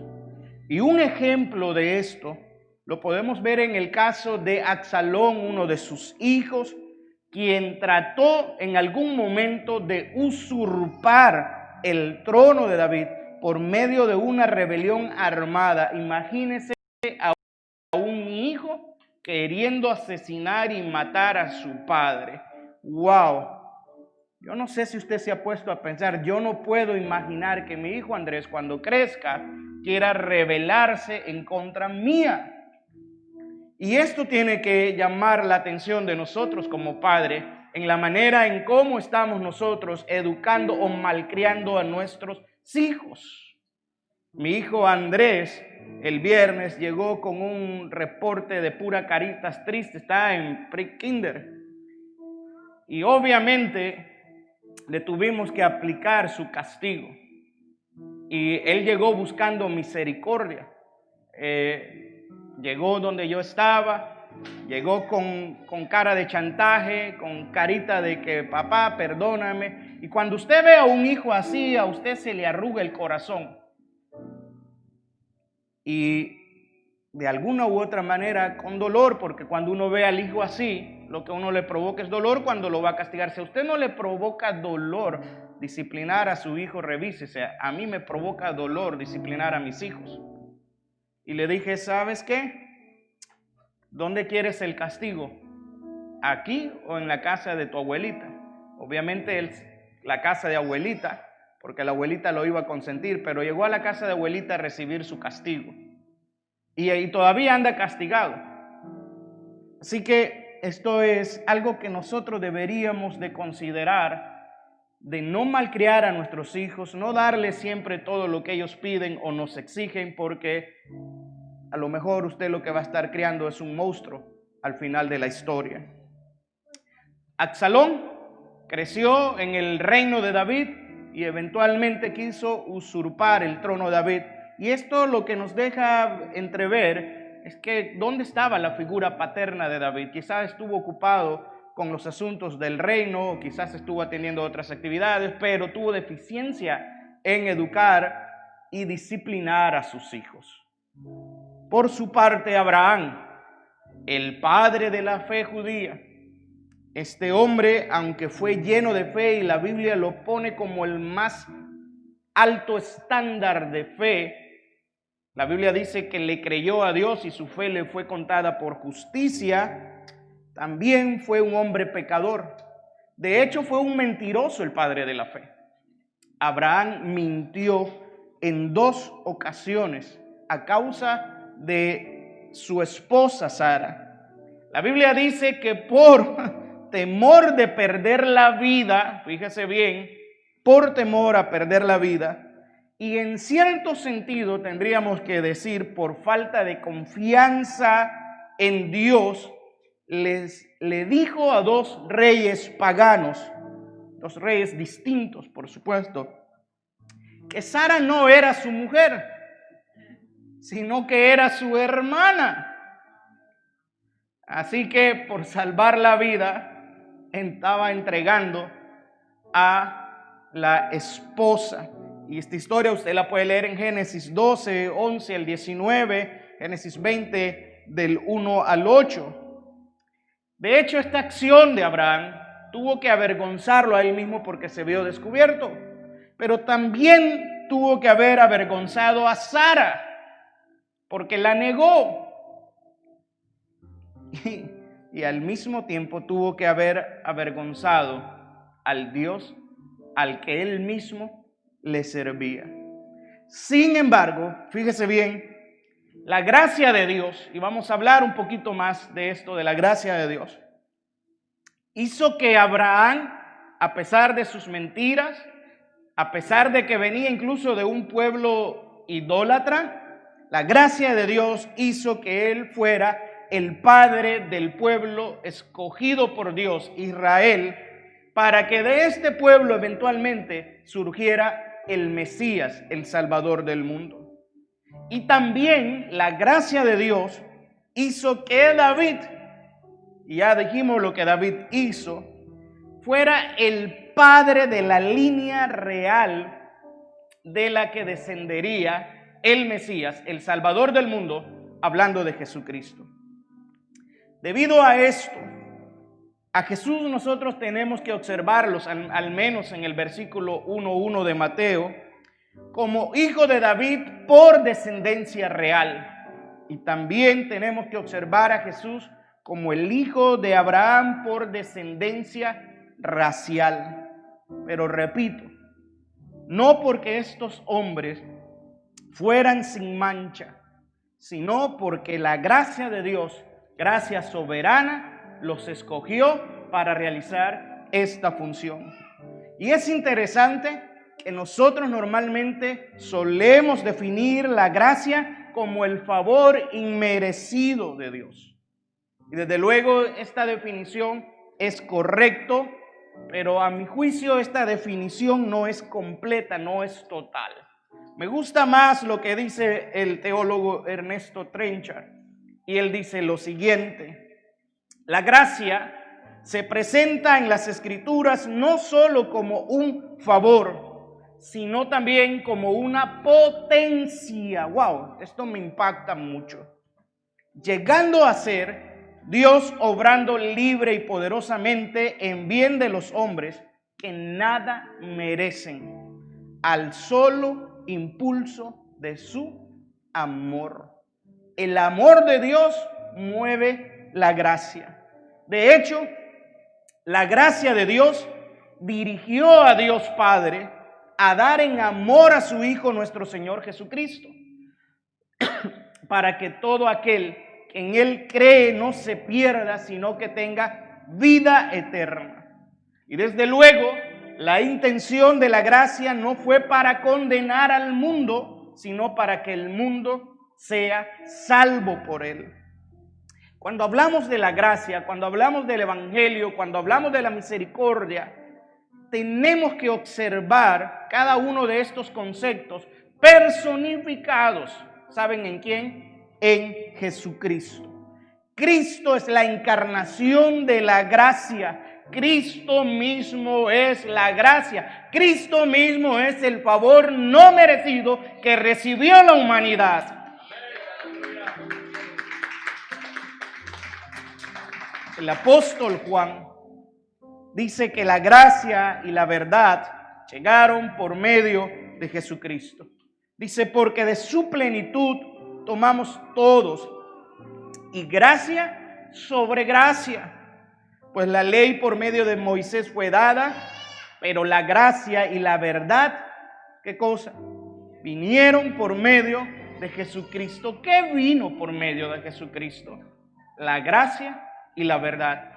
Y un ejemplo de esto lo podemos ver en el caso de Absalón, uno de sus hijos, quien trató en algún momento de usurpar el trono de David por medio de una rebelión armada. Imagínese a un hijo queriendo asesinar y matar a su padre. ¡Wow! Yo no sé si usted se ha puesto a pensar, yo no puedo imaginar que mi hijo Andrés cuando crezca quiera rebelarse en contra mía. Y esto tiene que llamar la atención de nosotros como padres en la manera en cómo estamos nosotros educando o malcriando a nuestros hijos. Mi hijo Andrés el viernes llegó con un reporte de pura caritas tristes, está en pre-kinder. Y obviamente le tuvimos que aplicar su castigo. Y él llegó buscando misericordia. Llegó donde yo estaba, llegó con cara de chantaje, con carita de que papá, perdóname. Y cuando usted ve a un hijo así, a usted se le arruga el corazón. Y de alguna u otra manera con dolor, porque cuando uno ve al hijo así, lo que uno le provoca es dolor cuando lo va a castigar. Si a usted no le provoca dolor disciplinar a su hijo, revísese. A mí me provoca dolor disciplinar a mis hijos. Y le dije, ¿sabes qué? ¿Dónde quieres el castigo? ¿Aquí o en la casa de tu abuelita? Obviamente la casa de abuelita, porque la abuelita lo iba a consentir, pero llegó a la casa de abuelita a recibir su castigo. Y ahí todavía anda castigado. Así que esto es algo que nosotros deberíamos de considerar, de no malcriar a nuestros hijos, no darles siempre todo lo que ellos piden o nos exigen, porque a lo mejor usted lo que va a estar criando es un monstruo al final de la historia. Absalón creció en el reino de David y eventualmente quiso usurpar el trono de David. Y esto lo que nos deja entrever es que ¿dónde estaba la figura paterna de David? Quizás estuvo ocupado con los asuntos del reino, quizás estuvo atendiendo otras actividades, pero tuvo deficiencia en educar y disciplinar a sus hijos. Por su parte, Abraham, el padre de la fe judía, este hombre, aunque fue lleno de fe y la Biblia lo pone como el más alto estándar de fe, la Biblia dice que le creyó a Dios y su fe le fue contada por justicia. También fue un hombre pecador. De hecho, fue un mentiroso el padre de la fe. Abraham mintió en 2 ocasiones a causa de su esposa Sara. La Biblia dice que por temor de perder la vida, fíjese bien, por temor a perder la vida, y en cierto sentido tendríamos que decir por falta de confianza en Dios, le dijo a 2 reyes paganos, 2 reyes distintos, por supuesto, que Sara no era su mujer, sino que era su hermana. Así que por salvar la vida, estaba entregando a la esposa. Y esta historia usted la puede leer en Génesis 12, 11 al 19, Génesis 20, del 1 al 8. De hecho, esta acción de Abraham tuvo que avergonzarlo a él mismo porque se vio descubierto, pero también tuvo que haber avergonzado a Sara porque la negó. Y al mismo tiempo tuvo que haber avergonzado al Dios al que él mismo le servía. Sin embargo, fíjese bien, la gracia de Dios, y vamos a hablar un poquito más de esto, de la gracia de Dios, hizo que Abraham, a pesar de sus mentiras, a pesar de que venía incluso de un pueblo idólatra, la gracia de Dios hizo que él fuera el padre del pueblo escogido por Dios, Israel, para que de este pueblo eventualmente surgiera el Mesías, el Salvador del mundo. Y también la gracia de Dios hizo que David, y ya dijimos lo que David hizo, fuera el padre de la línea real de la que descendería el Mesías, el Salvador del mundo, hablando de Jesucristo. Debido a esto, a Jesús nosotros tenemos que observarlos, al menos en el versículo 1:1 de Mateo, como hijo de David por descendencia real. Y también tenemos que observar a Jesús como el hijo de Abraham por descendencia racial. Pero repito, no porque estos hombres fueran sin mancha, sino porque la gracia de Dios, gracia soberana, los escogió para realizar esta función. Y es interesante que nosotros normalmente solemos definir la gracia como el favor inmerecido de Dios. Y desde luego esta definición es correcto, pero a mi juicio esta definición no es completa, no es total. Me gusta más lo que dice el teólogo Ernesto Trenchard, y él dice lo siguiente: la gracia se presenta en las Escrituras no solo como un favor, sino también como una potencia. ¡Wow! Esto me impacta mucho. llegando a ser Dios obrando libre y poderosamente en bien de los hombres que nada merecen, al solo impulso de su amor. El amor de Dios mueve la gracia. De hecho, la gracia de Dios dirigió a Dios Padre a dar en amor a su Hijo nuestro Señor Jesucristo, para que todo aquel que en Él cree no se pierda, sino que tenga vida eterna. Y desde luego, la intención de la gracia no fue para condenar al mundo, sino para que el mundo sea salvo por Él. Cuando hablamos de la gracia, cuando hablamos del Evangelio, cuando hablamos de la misericordia, tenemos que observar cada uno de estos conceptos personificados. ¿Saben en quién? En Jesucristo. Cristo es la encarnación de la gracia. Cristo mismo es la gracia. Cristo mismo es el favor no merecido que recibió la humanidad. El apóstol Juan dice que la gracia y la verdad llegaron por medio de Jesucristo. Dice, porque de su plenitud tomamos todos, y gracia sobre gracia. Pues la ley por medio de Moisés fue dada, pero la gracia y la verdad, ¿qué cosa? Vinieron por medio de Jesucristo. ¿Qué vino por medio de Jesucristo? La gracia y la verdad.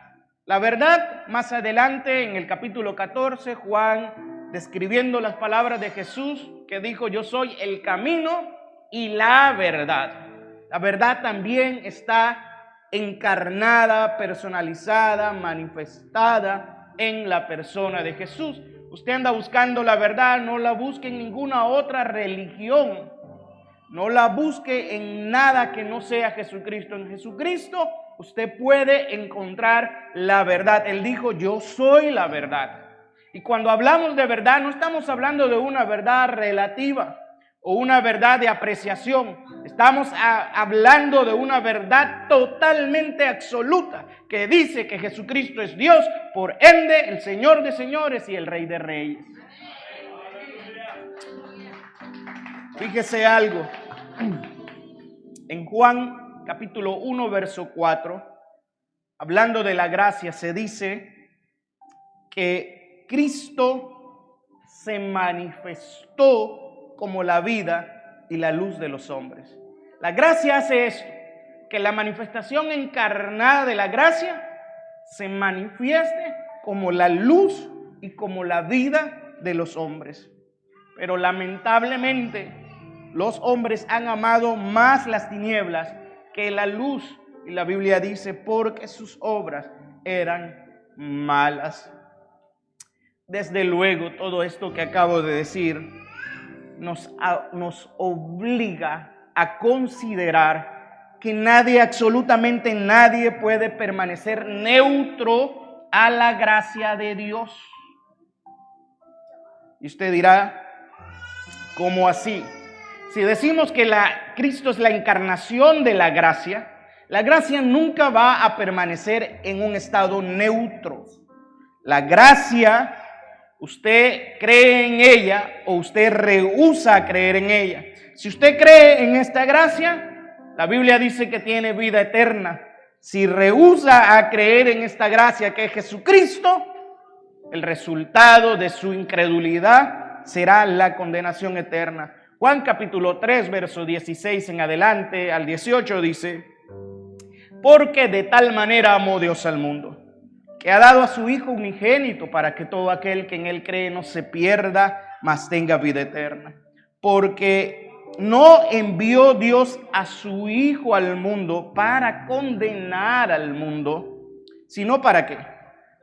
La verdad, más adelante en el capítulo 14, Juan, describiendo las palabras de Jesús, que dijo, yo soy el camino y la verdad. La verdad también está encarnada, personalizada, manifestada en la persona de Jesús. Usted anda buscando la verdad, no la busque en ninguna otra religión. No la busque en nada que no sea Jesucristo. En Jesucristo usted puede encontrar la verdad. Él dijo, yo soy la verdad. Y cuando hablamos de verdad, no estamos hablando de una verdad relativa o una verdad de apreciación. Estamos hablando de una verdad totalmente absoluta que dice que Jesucristo es Dios, por ende el Señor de señores y el Rey de reyes. Fíjese algo. En Juan capítulo 1 verso 4, hablando de la gracia, se dice que Cristo se manifestó como la vida y la luz de los hombres. La gracia hace esto, que la manifestación encarnada de la gracia se manifieste como la luz y como la vida de los hombres. Pero lamentablemente los hombres han amado más las tinieblas que la luz. Y la Biblia dice, porque sus obras eran malas. Desde luego, todo esto que acabo de decir nos obliga a considerar que nadie, absolutamente nadie, puede permanecer neutro a la gracia de Dios. Y usted dirá, ¿cómo así? Si decimos que Cristo es la encarnación de la gracia nunca va a permanecer en un estado neutro. La gracia, usted cree en ella o usted rehúsa creer en ella. Si usted cree en esta gracia, la Biblia dice que tiene vida eterna. Si rehúsa a creer en esta gracia que es Jesucristo, el resultado de su incredulidad será la condenación eterna. Juan capítulo 3, verso 16 en adelante al 18 dice, porque de tal manera amó Dios al mundo, que ha dado a su Hijo unigénito para que todo aquel que en Él cree no se pierda, mas tenga vida eterna. Porque no envió Dios a su Hijo al mundo para condenar al mundo, sino ¿para qué?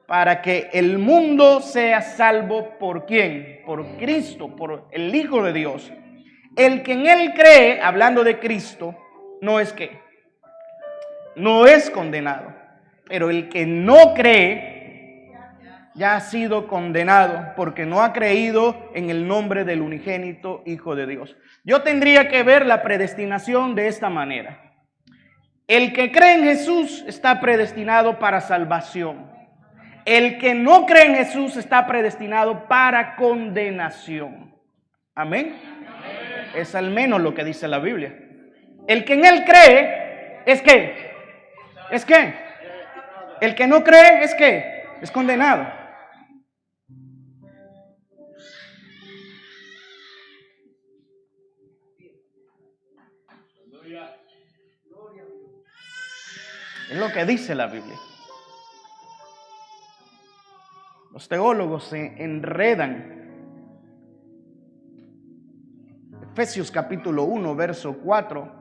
Para que el mundo sea salvo ¿por quién? Por Cristo, por el Hijo de Dios. El que en Él cree, hablando de Cristo, no es ¿qué? No es condenado. Pero el que no cree ya ha sido condenado porque no ha creído en el nombre del unigénito Hijo de Dios. Yo tendría que ver la predestinación de esta manera. El que cree en Jesús está predestinado para salvación. El que no cree en Jesús está predestinado para condenación. Amén. Es al menos lo que dice la Biblia. El que en Él cree es que, el que no cree es condenado. Es lo que dice la Biblia. Los teólogos se enredan. Efesios capítulo 1, verso 4,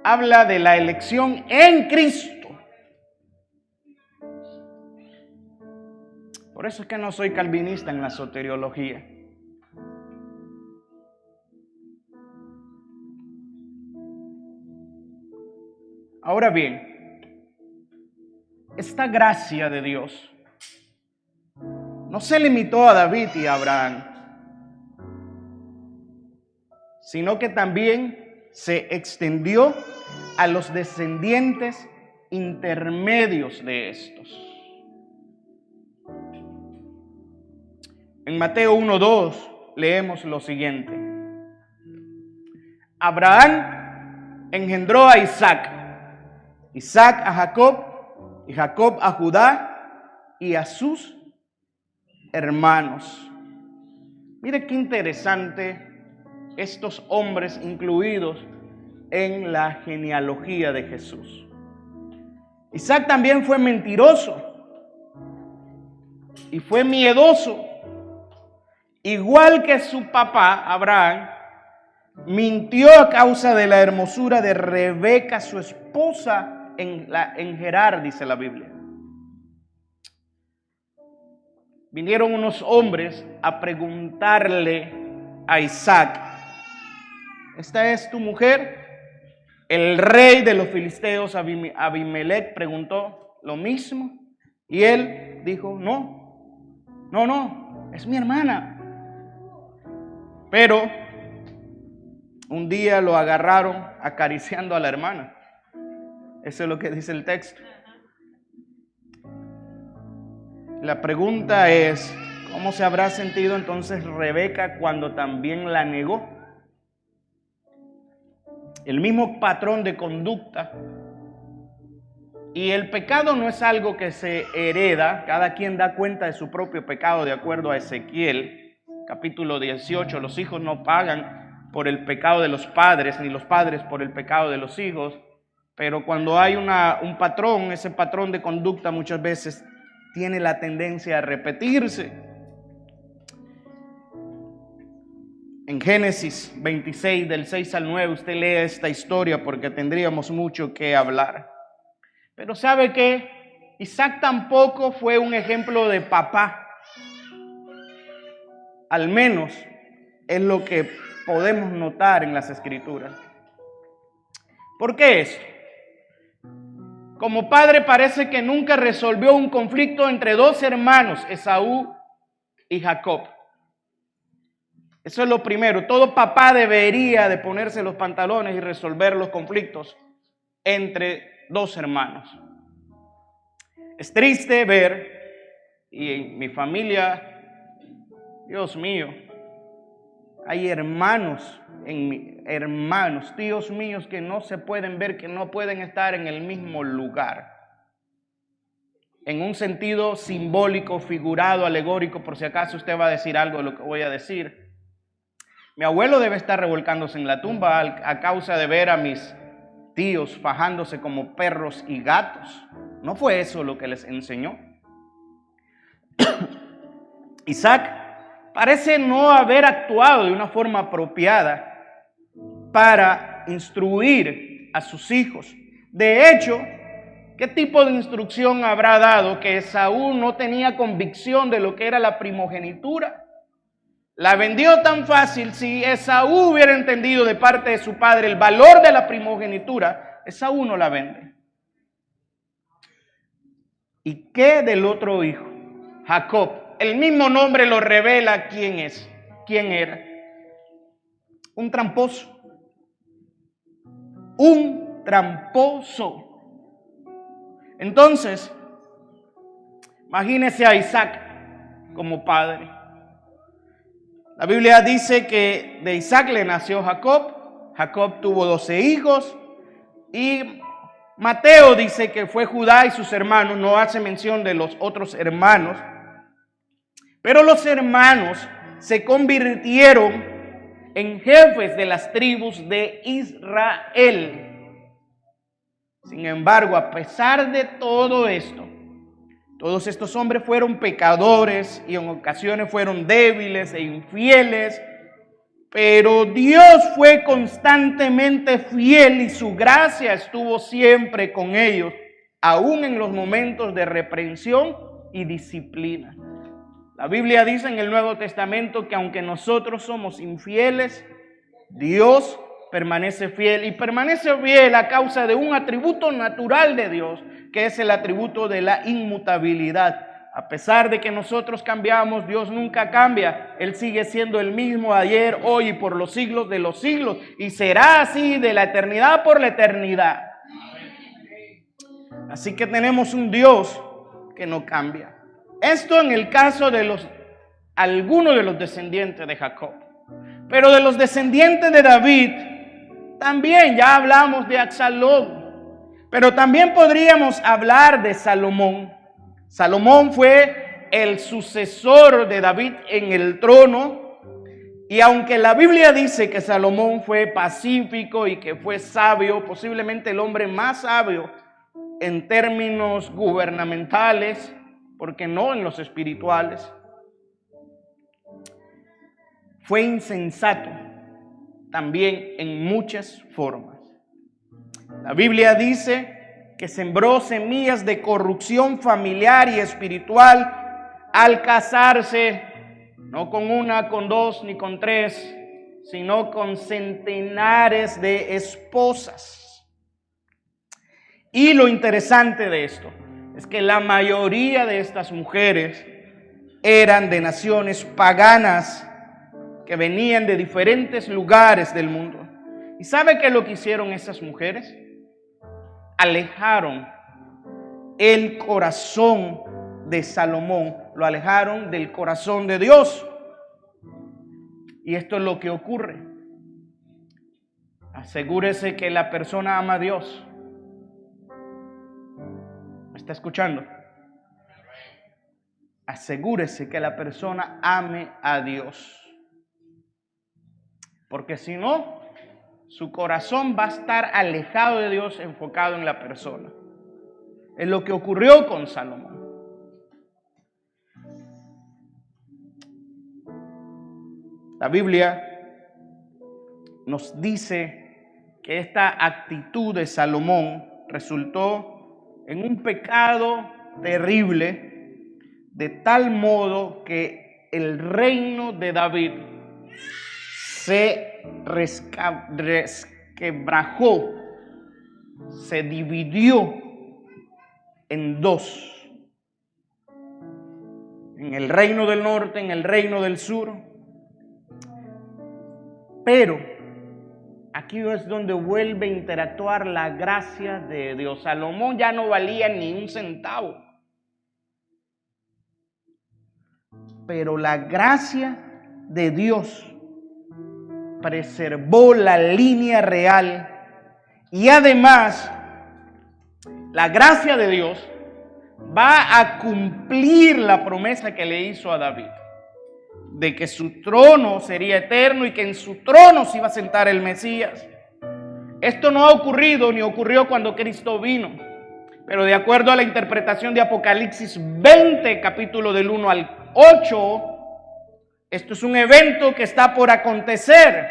habla de la elección en Cristo. Por eso es que no soy calvinista en la soteriología. Ahora bien, esta gracia de Dios no se limitó a David y a Abraham, sino que también se extendió a los descendientes intermedios de estos. En Mateo 1:2 leemos lo siguiente: Abraham engendró a Isaac, Isaac a Jacob, y Jacob a Judá y a sus hermanos. Mire qué interesante estos hombres incluidos en la genealogía de Jesús. Isaac también fue mentiroso y fue miedoso, igual que su papá Abraham. Mintió a causa de la hermosura de Rebeca, su esposa en Gerar, dice la Biblia. Vinieron unos hombres a preguntarle a Isaac: ¿esta es tu mujer? El rey de los filisteos, Abimelech, preguntó lo mismo. Y él dijo: no, es mi hermana. Pero un día lo agarraron acariciando a la hermana. Eso es lo que dice el texto. La pregunta es: ¿cómo se habrá sentido entonces Rebeca cuando también la negó? El mismo patrón de conducta. Y el pecado no es algo que se hereda. Cada quien da cuenta de su propio pecado, de acuerdo a Ezequiel, capítulo 18. Los hijos no pagan por el pecado de los padres, ni los padres por el pecado de los hijos. Pero cuando hay un patrón, ese patrón de conducta muchas veces tiene la tendencia a repetirse. En Génesis 26, del 6 al 9, usted lee esta historia porque tendríamos mucho que hablar. Pero ¿sabe qué? Isaac tampoco fue un ejemplo de papá. Al menos es lo que podemos notar en las Escrituras. ¿Por qué eso? Como padre parece que nunca resolvió un conflicto entre dos hermanos, Esaú y Jacob. Eso es lo primero. Todo papá debería de ponerse los pantalones y resolver los conflictos entre dos hermanos. Es triste ver, y en mi familia, Dios mío, hay hermanos, tíos míos que no se pueden ver, que no pueden estar en el mismo lugar. En un sentido simbólico, figurado, alegórico, por si acaso usted va a decir algo de lo que voy a decir. Mi abuelo debe estar revolcándose en la tumba a causa de ver a mis tíos fajándose como perros y gatos. ¿No fue eso lo que les enseñó? Isaac parece no haber actuado de una forma apropiada para instruir a sus hijos. De hecho, ¿qué tipo de instrucción habrá dado que Esaú no tenía convicción de lo que era la primogenitura? La vendió tan fácil. Si Esaú hubiera entendido de parte de su padre el valor de la primogenitura, Esaú no la vende. ¿Y qué del otro hijo? Jacob. El mismo nombre lo revela quién es, quién era. Un tramposo. Un tramposo. Entonces, imagínese a Isaac como padre. La Biblia dice que de Isaac le nació Jacob. Jacob tuvo 12 hijos. Y Mateo dice que fue Judá y sus hermanos. No hace mención de los otros hermanos. Pero los hermanos se convirtieron en jefes de las tribus de Israel. Sin embargo, a pesar de todo esto, todos estos hombres fueron pecadores y en ocasiones fueron débiles e infieles, pero Dios fue constantemente fiel y su gracia estuvo siempre con ellos, aún en los momentos de reprensión y disciplina. La Biblia dice en el Nuevo Testamento que aunque nosotros somos infieles, Dios permanece fiel, y permanece fiel a causa de un atributo natural de Dios, que es el atributo de la inmutabilidad. A pesar de que nosotros cambiamos, Dios nunca cambia. Él sigue siendo el mismo ayer, hoy y por los siglos de los siglos, y será así de la eternidad por la eternidad. Así que tenemos un Dios que no cambia. Esto en el caso de algunos de los descendientes de Jacob. Pero de los descendientes de David, también ya hablamos de Absalón. Pero también podríamos hablar de Salomón. Salomón fue el sucesor de David en el trono. Y aunque la Biblia dice que Salomón fue pacífico y que fue sabio, posiblemente el hombre más sabio en términos gubernamentales, porque no en los espirituales, fue insensato también en muchas formas. La Biblia dice que sembró semillas de corrupción familiar y espiritual al casarse, no con una, con dos, ni con tres, sino con centenares de esposas. Y lo interesante de esto es que la mayoría de estas mujeres eran de naciones paganas que venían de diferentes lugares del mundo. ¿Y sabe qué es lo que hicieron esas mujeres? Alejaron el corazón de Salomón, lo alejaron del corazón de Dios. Y esto es lo que ocurre. Asegúrese que la persona ama a Dios. ¿Me está escuchando? Asegúrese que la persona ame a Dios. Porque si no, su corazón va a estar alejado de Dios, enfocado en la persona. Es lo que ocurrió con Salomón. La Biblia nos dice que esta actitud de Salomón resultó en un pecado terrible, de tal modo que el reino de David se resquebrajó, se dividió en dos, en el reino del norte, en el reino del sur. Pero aquí es donde vuelve a interactuar la gracia de Dios. Salomón ya no valía ni un centavo, pero la gracia de Dios preservó la línea real, y además la gracia de Dios va a cumplir la promesa que le hizo a David de que su trono sería eterno y que en su trono se iba a sentar el Mesías. Esto no ha ocurrido ni ocurrió cuando Cristo vino, pero de acuerdo a la interpretación de Apocalipsis 20, capítulo del 1 al 8, esto es un evento que está por acontecer.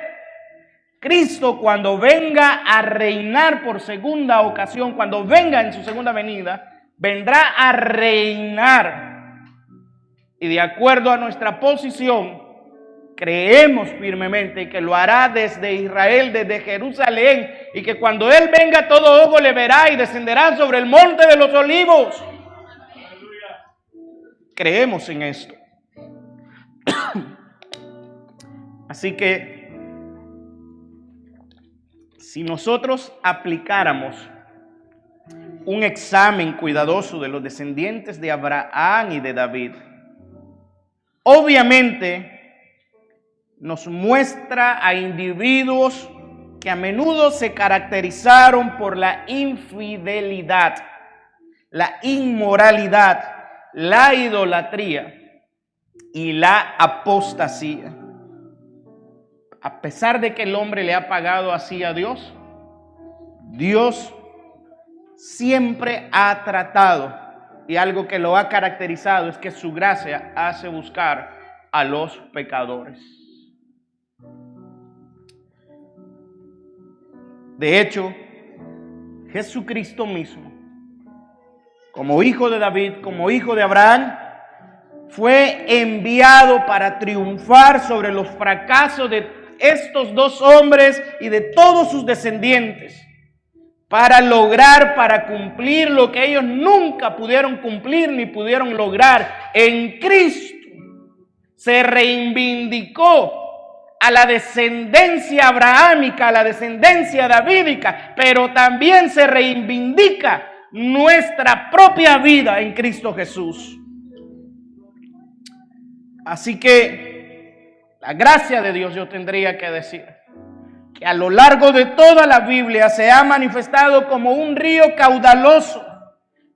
Cristo, cuando venga a reinar por segunda ocasión, cuando venga en su segunda venida, vendrá a reinar. Y de acuerdo a nuestra posición, creemos firmemente que lo hará desde Israel, desde Jerusalén, y que cuando Él venga todo ojo le verá y descenderá sobre el monte de los olivos. Creemos en esto. Así que Si nosotros aplicáramos un examen cuidadoso de los descendientes de Abraham y de David, obviamente nos muestra a individuos que a menudo se caracterizaron por la infidelidad, la inmoralidad, la idolatría y la apostasía. A pesar de que el hombre le ha pagado así a Dios, Dios siempre ha tratado, y algo que lo ha caracterizado es que su gracia hace buscar a los pecadores. De hecho, Jesucristo mismo, como hijo de David, como hijo de Abraham, fue enviado para triunfar sobre los fracasos de estos dos hombres y de todos sus descendientes, para cumplir lo que ellos nunca pudieron cumplir ni pudieron lograr. En Cristo se reivindicó a la descendencia abrahámica, a la descendencia davídica, pero también se reivindica nuestra propia vida en Cristo Jesús. Así que la gracia de Dios, yo tendría que decir que a lo largo de toda la Biblia se ha manifestado como un río caudaloso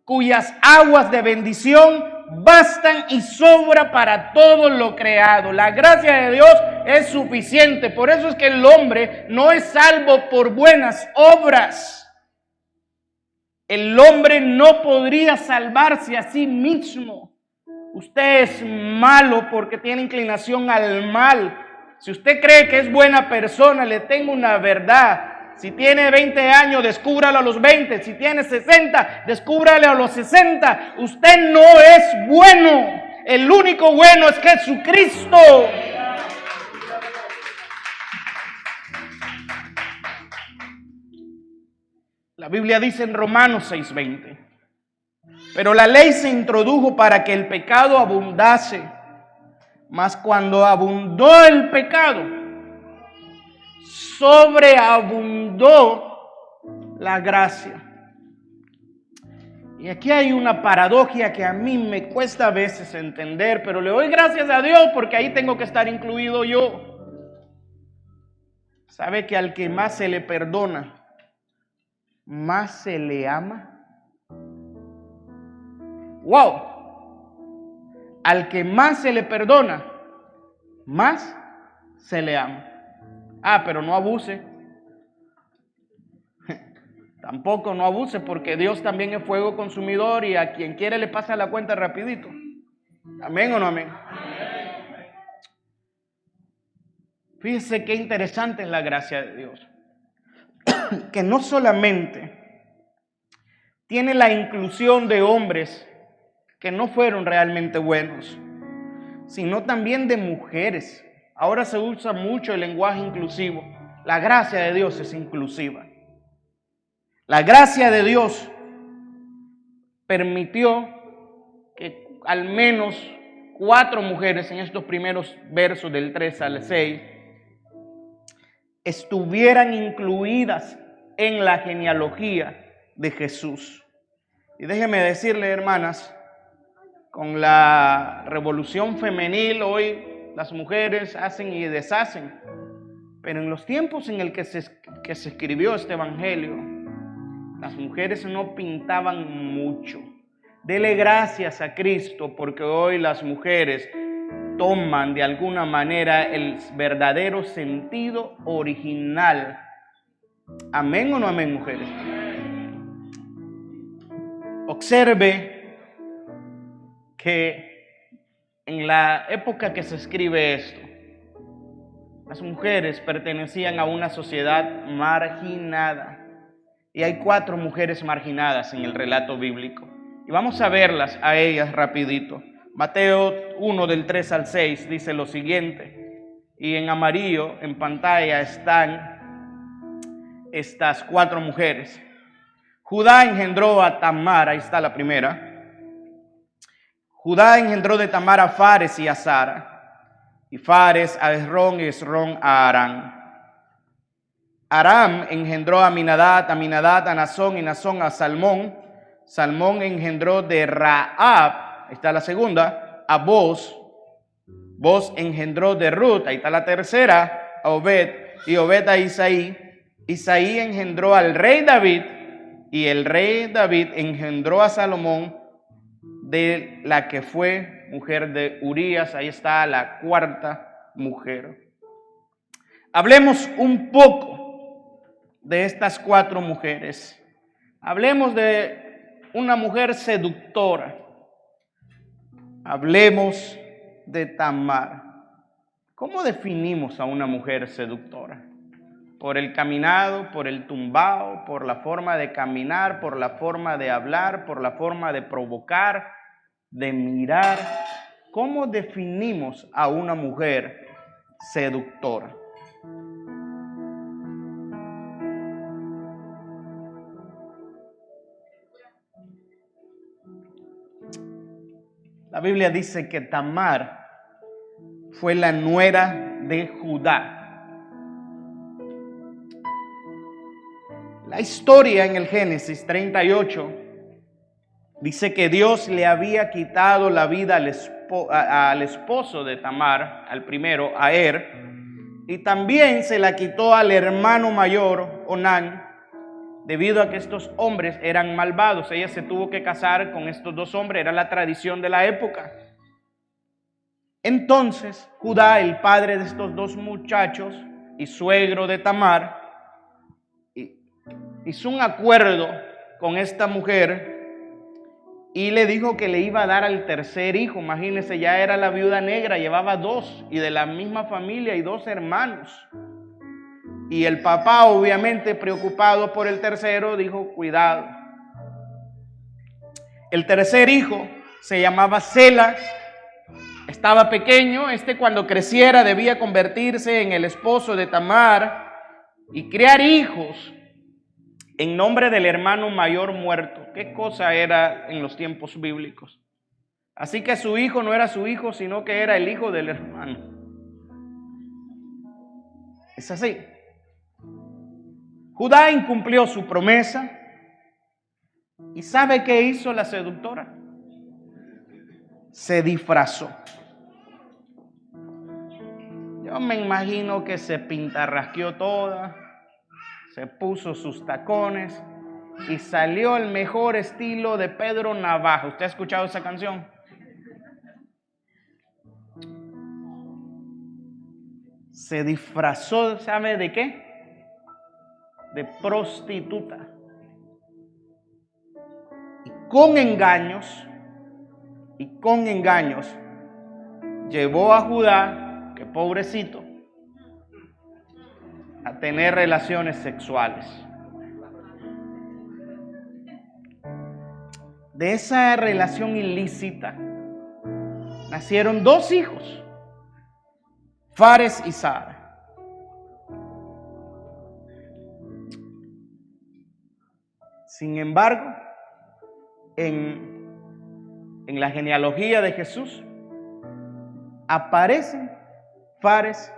cuyas aguas de bendición bastan y sobra para todo lo creado. La gracia de Dios es suficiente. Por eso es que el hombre no es salvo por buenas obras. El hombre no podría salvarse a sí mismo. Usted es malo porque tiene inclinación al mal. Si usted cree que es buena persona, le tengo una verdad. Si tiene 20 años, descúbralo a los 20. Si tiene 60, descúbralo a los 60. Usted no es bueno. El único bueno es Jesucristo. La Biblia dice en Romanos 6:20: pero la ley se introdujo para que el pecado abundase, mas cuando abundó el pecado, sobreabundó la gracia. Y aquí hay una paradoja que a mí me cuesta a veces entender, pero le doy gracias a Dios porque ahí tengo que estar incluido yo. ¿Sabe que al que más se le perdona, más se le ama? ¡Wow! Al que más se le perdona, más se le ama. Ah, pero no abuse. Tampoco no abuse, porque Dios también es fuego consumidor y a quien quiere le pasa la cuenta rapidito. ¿Amén o no amén? Fíjese qué interesante es la gracia de Dios. Que no solamente tiene la inclusión de hombres que no fueron realmente buenos, sino también de mujeres. Ahora se usa mucho el lenguaje inclusivo. La gracia de Dios es inclusiva. La gracia de Dios permitió que al menos 4 mujeres en estos primeros versos del 3 al 6 estuvieran incluidas en la genealogía de Jesús. Y déjeme decirle, hermanas, con la revolución femenil hoy las mujeres hacen y deshacen, pero en los tiempos en el que se escribió este evangelio, las mujeres no pintaban mucho. Dele gracias a Cristo porque hoy las mujeres toman de alguna manera el verdadero sentido original. ¿Amén o no amén, mujeres? Observe que en la época que se escribe esto, las mujeres pertenecían a una sociedad marginada. Y hay 4 mujeres marginadas en el relato bíblico. Y vamos a verlas a ellas rapidito. Mateo 1 del 3 al 6 dice lo siguiente. Y en amarillo en pantalla están estas 4 mujeres. Judá engendró a Tamar, ahí está la primera. Judá engendró de Tamar a Fares y a Zara, y Fares a Esrón y Esrón a Arán. Aram engendró a Aminadab, Aminadab a Nazón y Nazón a Salmón. Salmón engendró de Rahab, ahí está la segunda, a Boz. Boz engendró de Ruth, ahí está la tercera, a Obed, y Obed a Isaí. Isaí engendró al rey David, y el rey David engendró a Salomón, de la que fue mujer de Urías. Ahí está la cuarta mujer. Hablemos un poco de estas cuatro mujeres. Hablemos de una mujer seductora. Hablemos de Tamar. ¿Cómo definimos a una mujer seductora? Por el caminado, por el tumbao, por la forma de caminar, por la forma de hablar, por la forma de provocar, de mirar. ¿Cómo definimos a una mujer seductora? La Biblia dice que Tamar fue la nuera de Judá. La historia en el Génesis 38 dice que Dios le había quitado la vida al esposo de Tamar, al primero, a y también se la quitó al hermano mayor, Onán, debido a que estos hombres eran malvados. Ella se tuvo que casar con estos dos hombres, era la tradición de la época. Entonces, Judá, el padre de estos dos muchachos y suegro de Tamar, hizo un acuerdo con esta mujer y le dijo que le iba a dar al tercer hijo. Imagínense, ya era la viuda negra, llevaba dos y de la misma familia y dos hermanos. Y el papá, obviamente preocupado por el tercero, dijo: cuidado. El tercer hijo se llamaba Sela, estaba pequeño. Cuando creciera debía convertirse en el esposo de Tamar y criar hijos en nombre del hermano mayor muerto. ¿Qué cosa era en los tiempos bíblicos? Así que su hijo no era su hijo, sino que era el hijo del hermano. Es así. Judá incumplió su promesa. ¿Y sabe qué hizo la seductora? Se disfrazó. Yo me imagino que se pintarrasqueó toda, se puso sus tacones y salió el mejor estilo de Pedro Navaja. ¿Usted ha escuchado esa canción? Se disfrazó, ¿sabe de qué? De prostituta. Y con engaños llevó a Judá, que pobrecito, a tener relaciones sexuales. De esa relación ilícita nacieron dos hijos, Fares y Zara. Sin embargo, en la genealogía de Jesús aparecen Fares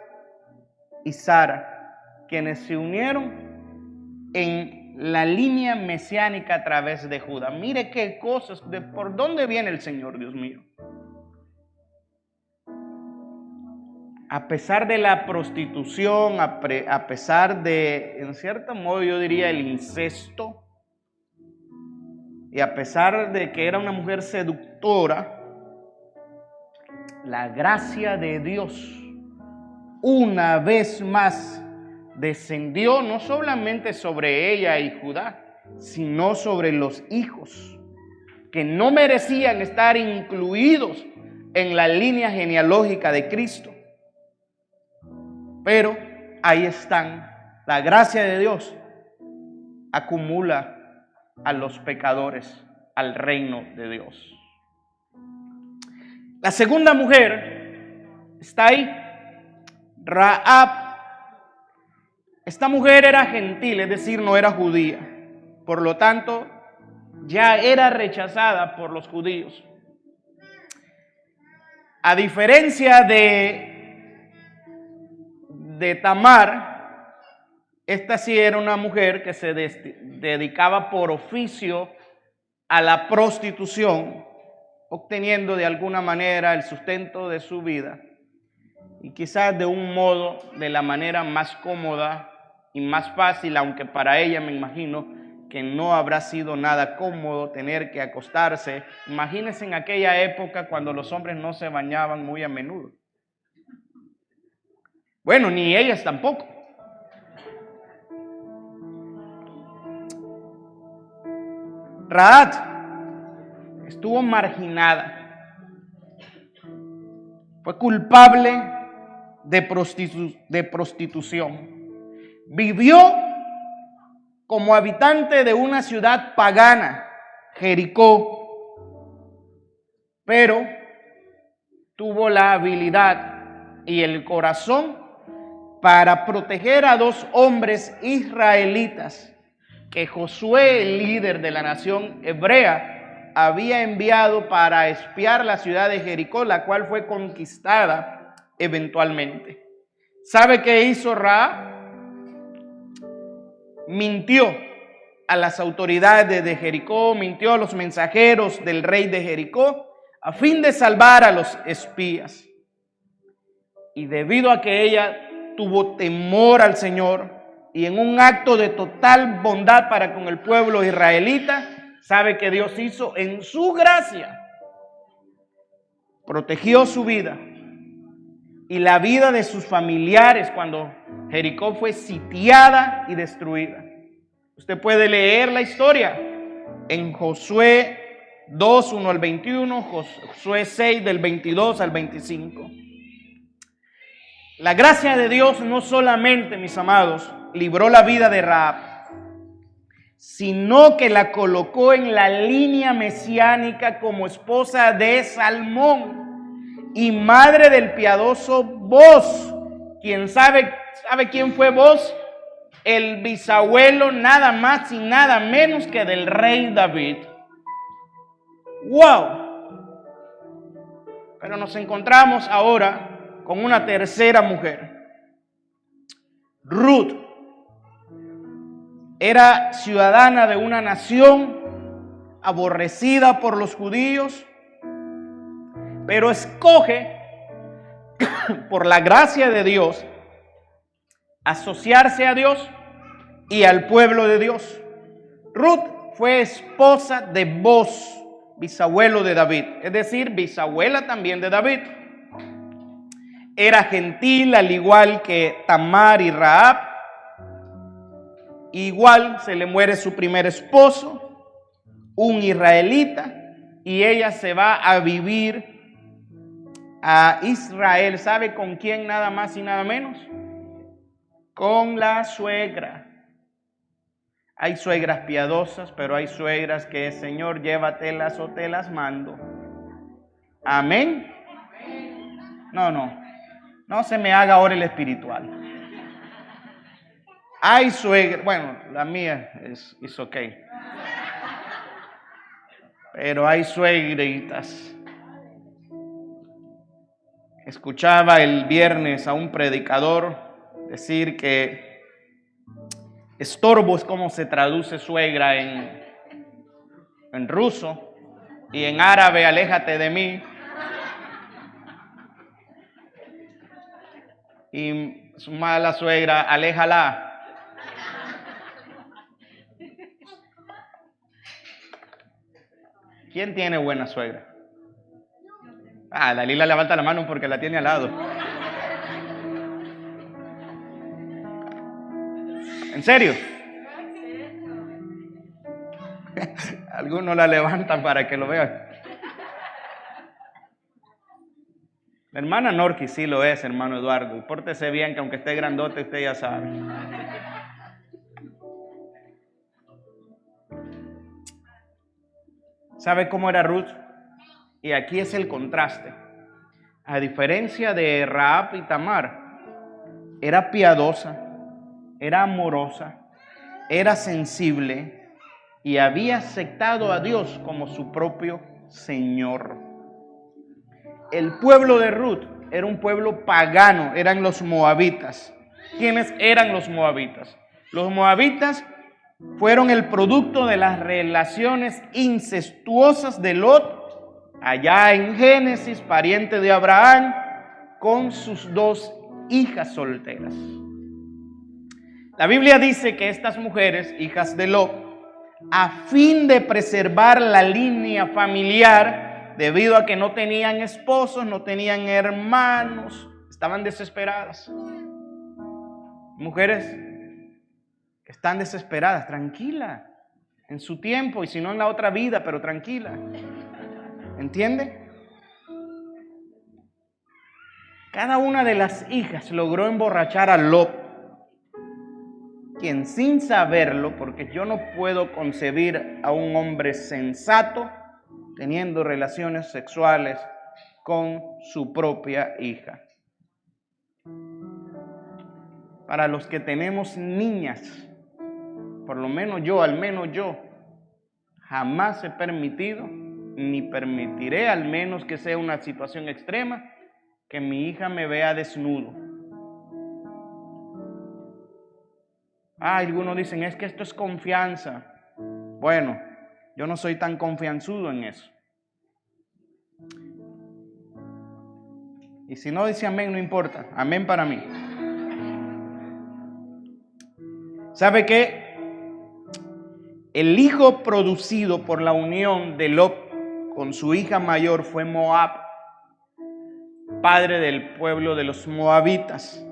y Zara, quienes se unieron en la línea mesiánica a través de Judá. Mire qué cosas, por dónde viene el Señor, Dios mío. A pesar de la prostitución, a pesar de, en cierto modo yo diría, el incesto, y a pesar de que era una mujer seductora, la gracia de Dios una vez más descendió no solamente sobre ella y Judá, sino sobre los hijos que no merecían estar incluidos en la línea genealógica de Cristo. Pero ahí están. La gracia de Dios acumula a los pecadores al reino de Dios. La segunda mujer está ahí, Rahab. Esta mujer era gentil, es decir, no era judía. Por lo tanto, ya era rechazada por los judíos. A diferencia de Tamar, Esta sí era una mujer que se dedicaba por oficio a la prostitución, obteniendo de alguna manera el sustento de su vida y quizás de un modo, de la manera más cómoda y más fácil, aunque para ella me imagino que no habrá sido nada cómodo tener que acostarse. Imagínense en aquella época cuando los hombres no se bañaban muy a menudo. Bueno, ni ellas tampoco. Rahab estuvo marginada, fue culpable de prostitución, vivió como habitante de una ciudad pagana, Jericó, pero tuvo la habilidad y el corazón para proteger a 2 hombres israelitas que Josué, el líder de la nación hebrea, había enviado para espiar la ciudad de Jericó, la cual fue conquistada eventualmente. ¿Sabe qué hizo Rahab? Mintió a las autoridades de Jericó, mintió a los mensajeros del rey de Jericó, a fin de salvar a los espías. Y debido a que ella tuvo temor al Señor, y en un acto de total bondad para con el pueblo israelita, ¿sabe qué Dios hizo? En su gracia, protegió su vida y la vida de sus familiares cuando Jericó fue sitiada y destruida. Usted puede leer la historia en Josué 2, 1 al 21, Josué 6, del 22 al 25. La gracia de Dios no solamente, mis amados, libró la vida de Rahab, sino que la colocó en la línea mesiánica como esposa de Salmón y madre del piadoso Boz. ¿Quién sabe quién fue Boz? El bisabuelo nada más y nada menos que del rey David. ¡Wow! Pero nos encontramos ahora con una tercera mujer, Ruth. Era ciudadana de una nación aborrecida por los judíos, pero escoge, por la gracia de Dios, asociarse a Dios y al pueblo de Dios. Ruth fue esposa de Boz, bisabuelo de David, es decir, bisabuela también de David. Era gentil al igual que Tamar y Rahab. Igual se le muere su primer esposo, un israelita, y ella se va a vivir a Israel. ¿Sabe con quién nada más y nada menos? Con la suegra. Hay suegras piadosas, pero hay suegras que, Señor, llévatelas o te las mando. Amén. No se me haga ahora el espiritual. Hay suegras, bueno, la mía es ok. Pero hay suegritas. Escuchaba el viernes a un predicador decir que estorbo es como se traduce suegra en ruso, y en árabe aléjate de mí. Y su mala suegra, aléjala. ¿Quién tiene buena suegra? Dalila levanta la mano porque la tiene al lado. ¿En serio? Algunos la levantan para que lo vean. La hermana Norqui sí lo es, hermano Eduardo. Y pórtese bien, que aunque esté grandote, usted ya sabe. ¿Sabe cómo era Ruth? Y aquí es el contraste. A diferencia de Rahab y Tamar, era piadosa, era amorosa, era sensible y había aceptado a Dios como su propio Señor. El pueblo de Ruth era un pueblo pagano, eran los moabitas. ¿Quiénes eran los moabitas? Los moabitas fueron el producto de las relaciones incestuosas de Lot, allá en Génesis, pariente de Abraham, con sus 2 hijas solteras. La Biblia dice que estas mujeres, hijas de Lot, a fin de preservar la línea familiar, debido a que no tenían esposos, no tenían hermanos, estaban desesperadas. Mujeres que están desesperadas, tranquila, en su tiempo y si no en la otra vida, pero tranquila. ¿Entiende? Cada una de las hijas logró emborrachar a Lot, quien sin saberlo, porque yo no puedo concebir a un hombre sensato teniendo relaciones sexuales con su propia hija. Para los que tenemos niñas, por lo menos yo, al menos yo, jamás he permitido, ni permitiré, al menos que sea una situación extrema, que mi hija me vea desnudo. Algunos dicen, es que esto es confianza. Bueno, yo no soy tan confianzudo en eso. Y si no dice amén, no importa. Amén para mí. ¿Sabe qué? El hijo producido por la unión de Lot con su hija mayor fue Moab, padre del pueblo de los moabitas,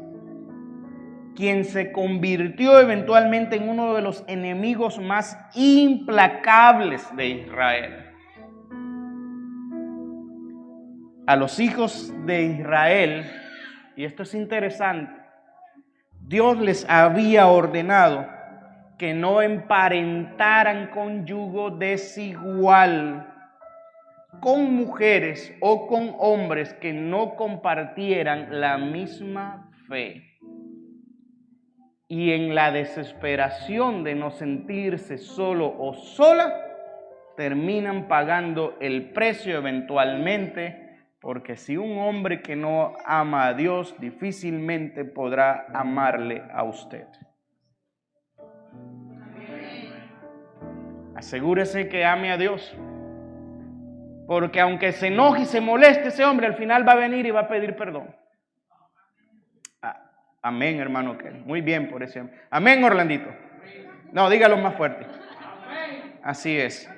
quien se convirtió eventualmente en uno de los enemigos más implacables de Israel. A los hijos de Israel, y esto es interesante, Dios les había ordenado que no emparentaran con yugo desigual con mujeres o con hombres que no compartieran la misma fe. Y en la desesperación de no sentirse solo o sola, terminan pagando el precio eventualmente, porque si un hombre que no ama a Dios difícilmente podrá amarle a usted. Asegúrese que ame a Dios, porque aunque se enoje y se moleste ese hombre, al final va a venir y va a pedir perdón. Amén, hermano Ken. Muy bien por ese. Amén, Orlandito. No, dígalo más fuerte. Así es.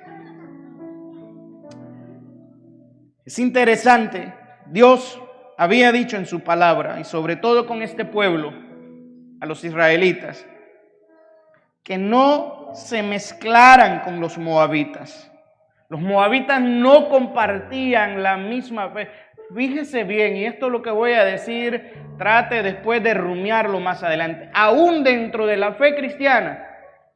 Es interesante. Dios había dicho en su palabra, y sobre todo con este pueblo, a los israelitas, que no se mezclaran con los moabitas. Los moabitas no compartían la misma fe. Fíjese bien, y esto es lo que voy a decir, trate después de rumiarlo más adelante. Aún dentro de la fe cristiana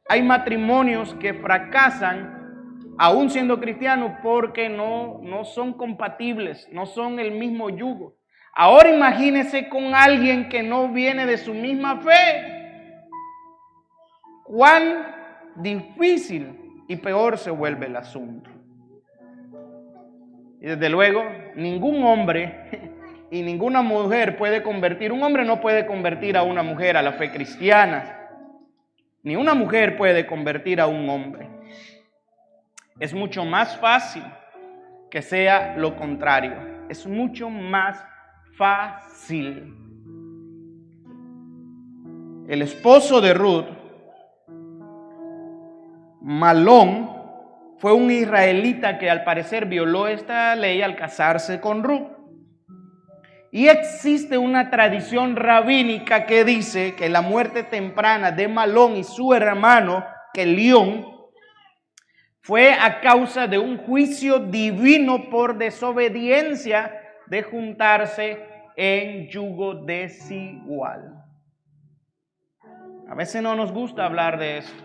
hay matrimonios que fracasan, aún siendo cristianos, porque no son compatibles, no son el mismo yugo. Ahora imagínese con alguien que no viene de su misma fe. Cuán difícil y peor se vuelve el asunto. Y desde luego, ningún hombre y ninguna mujer puede convertir, un hombre no puede convertir a una mujer a la fe cristiana, ni una mujer puede convertir a un hombre. Es mucho más fácil que sea lo contrario, es mucho más fácil. El esposo de Ruth, Malón, fue un israelita que al parecer violó esta ley al casarse con Ruth. Y existe una tradición rabínica que dice que la muerte temprana de Malón y su hermano, Kelión, fue a causa de un juicio divino por desobediencia de juntarse en yugo desigual. A veces no nos gusta hablar de esto.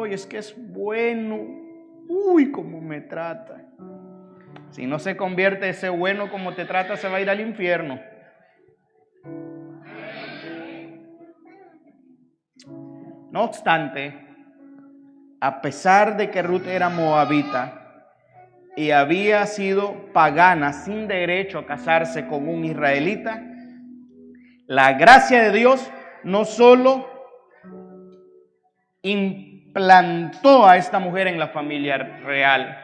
Es que es bueno. Cómo me trata. Si no se convierte ese bueno como te trata, se va a ir al infierno. No obstante, a pesar de que Ruth era moabita y había sido pagana sin derecho a casarse con un israelita, la gracia de Dios no solo implantó a esta mujer en la familia real,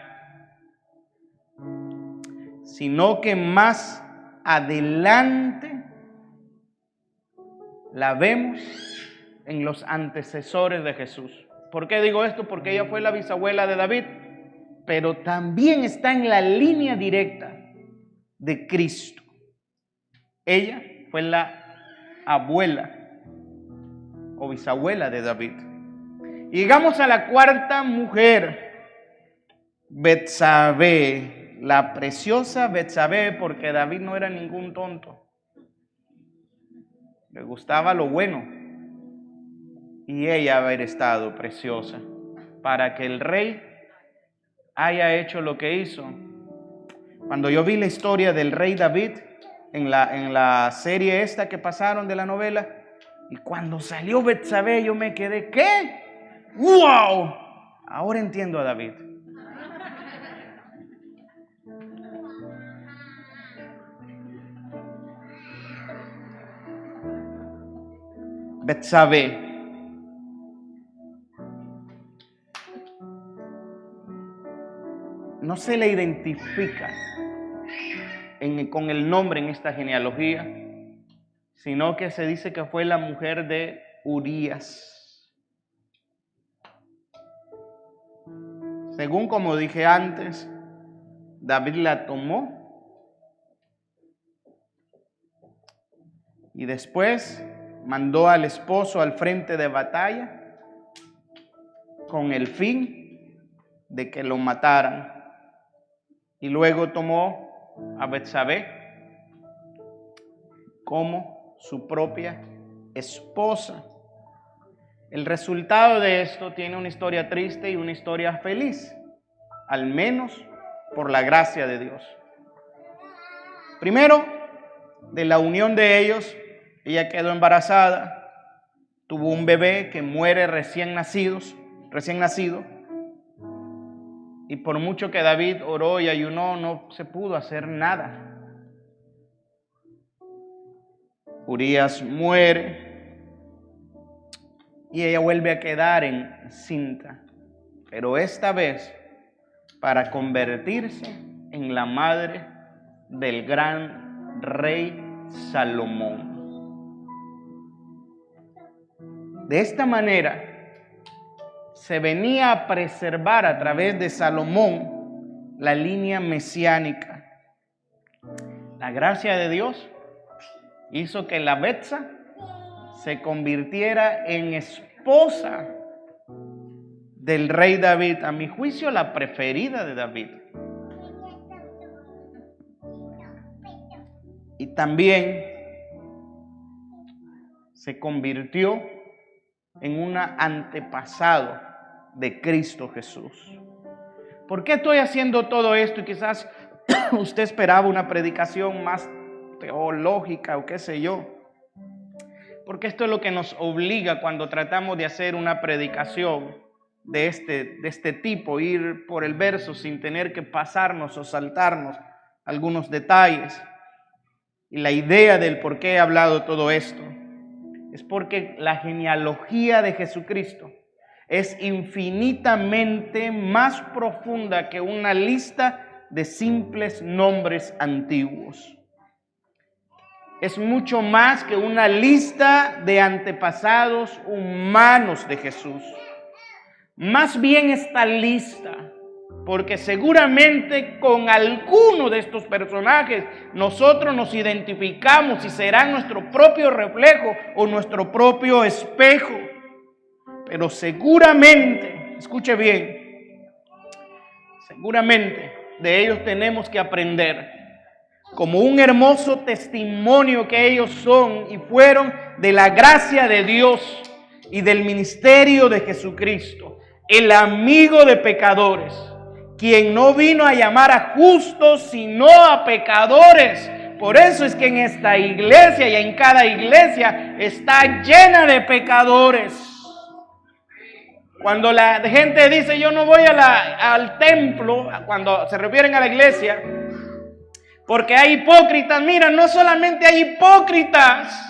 sino que más adelante la vemos en los antecesores de Jesús. ¿Por qué digo esto? Porque ella fue la bisabuela de David, pero también está en la línea directa de Cristo. Ella fue la abuela o bisabuela de David. Y llegamos a la cuarta mujer, Betsabé, la preciosa Betsabé, porque David no era ningún tonto. Le gustaba lo bueno. Y ella haber estado preciosa para que el rey haya hecho lo que hizo. Cuando yo vi la historia del rey David en la serie esta que pasaron de la novela, y cuando salió Betsabé yo me quedé, ¿qué? ¡Wow! Ahora entiendo a David. Betsabé. No se le identifica con el nombre en esta genealogía, sino que se dice que fue la mujer de Urías. Según como dije antes, David la tomó y después mandó al esposo al frente de batalla con el fin de que lo mataran. Y luego tomó a Betsabé como su propia esposa. El resultado de esto tiene una historia triste y una historia feliz, al menos por la gracia de Dios. Primero, de la unión de ellos, ella quedó embarazada, tuvo un bebé que muere recién nacido. Y por mucho que David oró y ayunó, no se pudo hacer nada. Urías muere y ella vuelve a quedar encinta, pero esta vez para convertirse en la madre del gran rey Salomón. De esta manera se venía a preservar a través de Salomón la línea mesiánica. La gracia de Dios hizo que la Betsa se convirtiera en esposa del rey David, a mi juicio la preferida de David. Y también se convirtió en una antepasado de Cristo Jesús. ¿Por qué estoy haciendo todo esto? Y quizás usted esperaba una predicación más teológica o qué sé yo. Porque esto es lo que nos obliga cuando tratamos de hacer una predicación de este tipo, ir por el verso sin tener que pasarnos o saltarnos algunos detalles. Y la idea del por qué he hablado todo esto es porque la genealogía de Jesucristo es infinitamente más profunda que una lista de simples nombres antiguos. Es mucho más que una lista de antepasados humanos de Jesús. Más bien esta lista, porque seguramente con alguno de estos personajes nosotros nos identificamos y será nuestro propio reflejo o nuestro propio espejo. Pero seguramente, escuche bien, seguramente de ellos tenemos que aprender como un hermoso testimonio que ellos son y fueron de la gracia de Dios y del ministerio de Jesucristo, el amigo de pecadores, quien no vino a llamar a justos sino a pecadores. Por eso es que en esta iglesia y en cada iglesia está llena de pecadores. Cuando la gente dice yo no voy al templo, cuando se refieren a la iglesia, porque hay hipócritas, mira, no solamente hay hipócritas,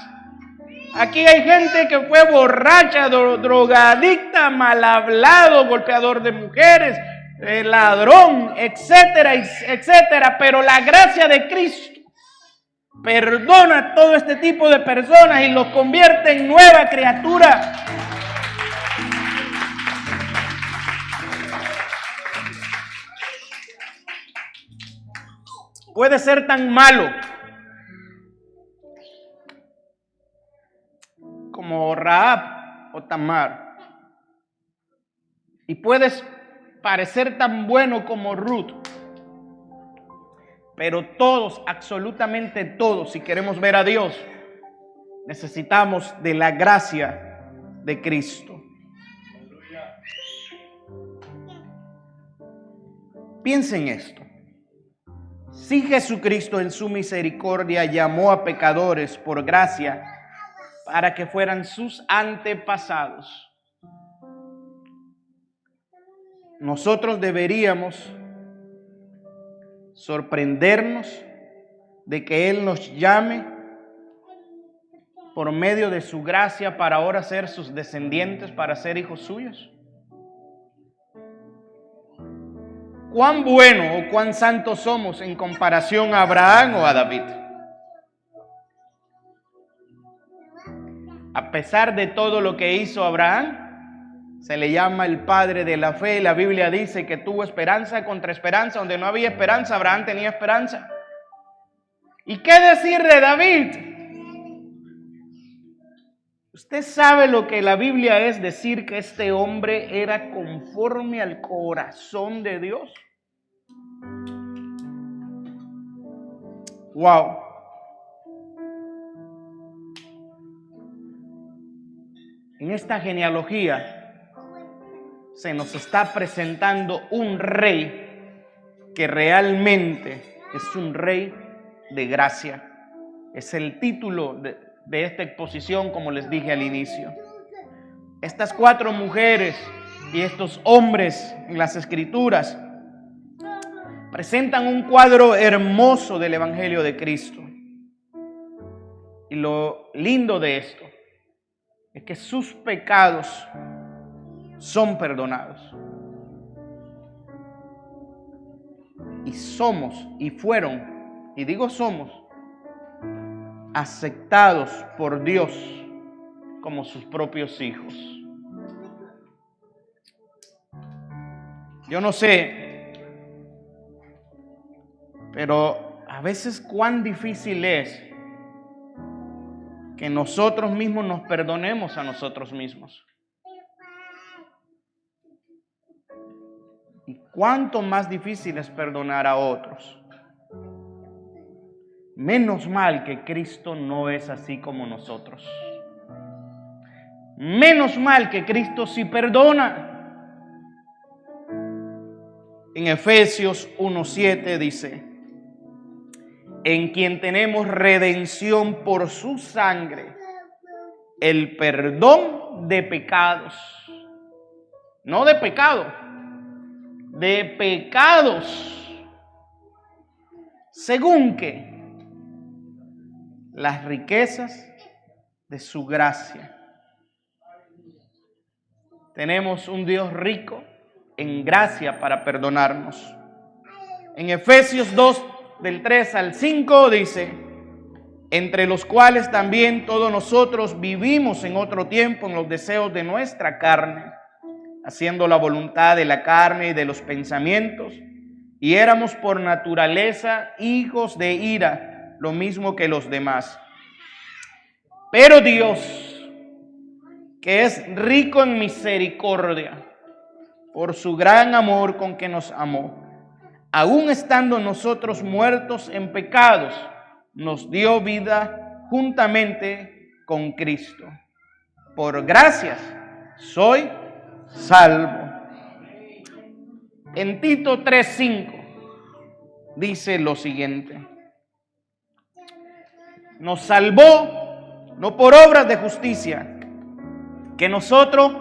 Aquí hay gente que fue borracha, drogadicta, mal hablado, golpeador de mujeres, ladrón, etcétera, etcétera. Pero la gracia de Cristo perdona a todo este tipo de personas y los convierte en nueva criatura. Puede ser tan malo como Rahab o Tamar, y puedes parecer tan bueno como Ruth, pero todos, absolutamente todos, si queremos ver a Dios, necesitamos de la gracia de Cristo. Piensen esto. Si Jesucristo en su misericordia llamó a pecadores por gracia para que fueran sus antepasados, nosotros deberíamos sorprendernos de que Él nos llame por medio de su gracia para ahora ser sus descendientes, para ser hijos suyos. ¿Cuán bueno o cuán santos somos en comparación a Abraham o a David? A pesar de todo lo que hizo Abraham, se le llama el padre de la fe. La Biblia dice que tuvo esperanza contra esperanza. Donde no había esperanza, Abraham tenía esperanza. ¿Y qué decir de David? Usted sabe lo que la Biblia es decir que este hombre era conforme al corazón de Dios. Wow. En esta genealogía se nos está presentando un rey que realmente es un rey de gracia. Es el título de esta exposición, como les dije al inicio. Estas 4 mujeres y estos hombres en las Escrituras presentan un cuadro hermoso del Evangelio de Cristo. Y lo lindo de esto es que sus pecados son perdonados. Y somos, y fueron, y digo somos, aceptados por Dios como sus propios hijos. Yo no sé, pero a veces cuán difícil es que nosotros mismos nos perdonemos a nosotros mismos. Y cuánto más difícil es perdonar a otros. Menos mal que Cristo no es así como nosotros. Menos mal que Cristo sí perdona. En Efesios 1:7 dice: en quien tenemos redención por su sangre, el perdón de pecados. No de pecado, de pecados. Según que las riquezas de su gracia. Tenemos un Dios rico en gracia para perdonarnos. En Efesios 2, del 3 al 5 dice: entre los cuales también todos nosotros vivimos en otro tiempo en los deseos de nuestra carne, haciendo la voluntad de la carne y de los pensamientos, y éramos por naturaleza hijos de ira, lo mismo que los demás. Pero Dios, que es rico en misericordia, por su gran amor con que nos amó, aun estando nosotros muertos en pecados, nos dio vida juntamente con Cristo. Por gracias soy salvo. En Tito 3:5 dice lo siguiente: nos salvó no por obras de justicia que nosotros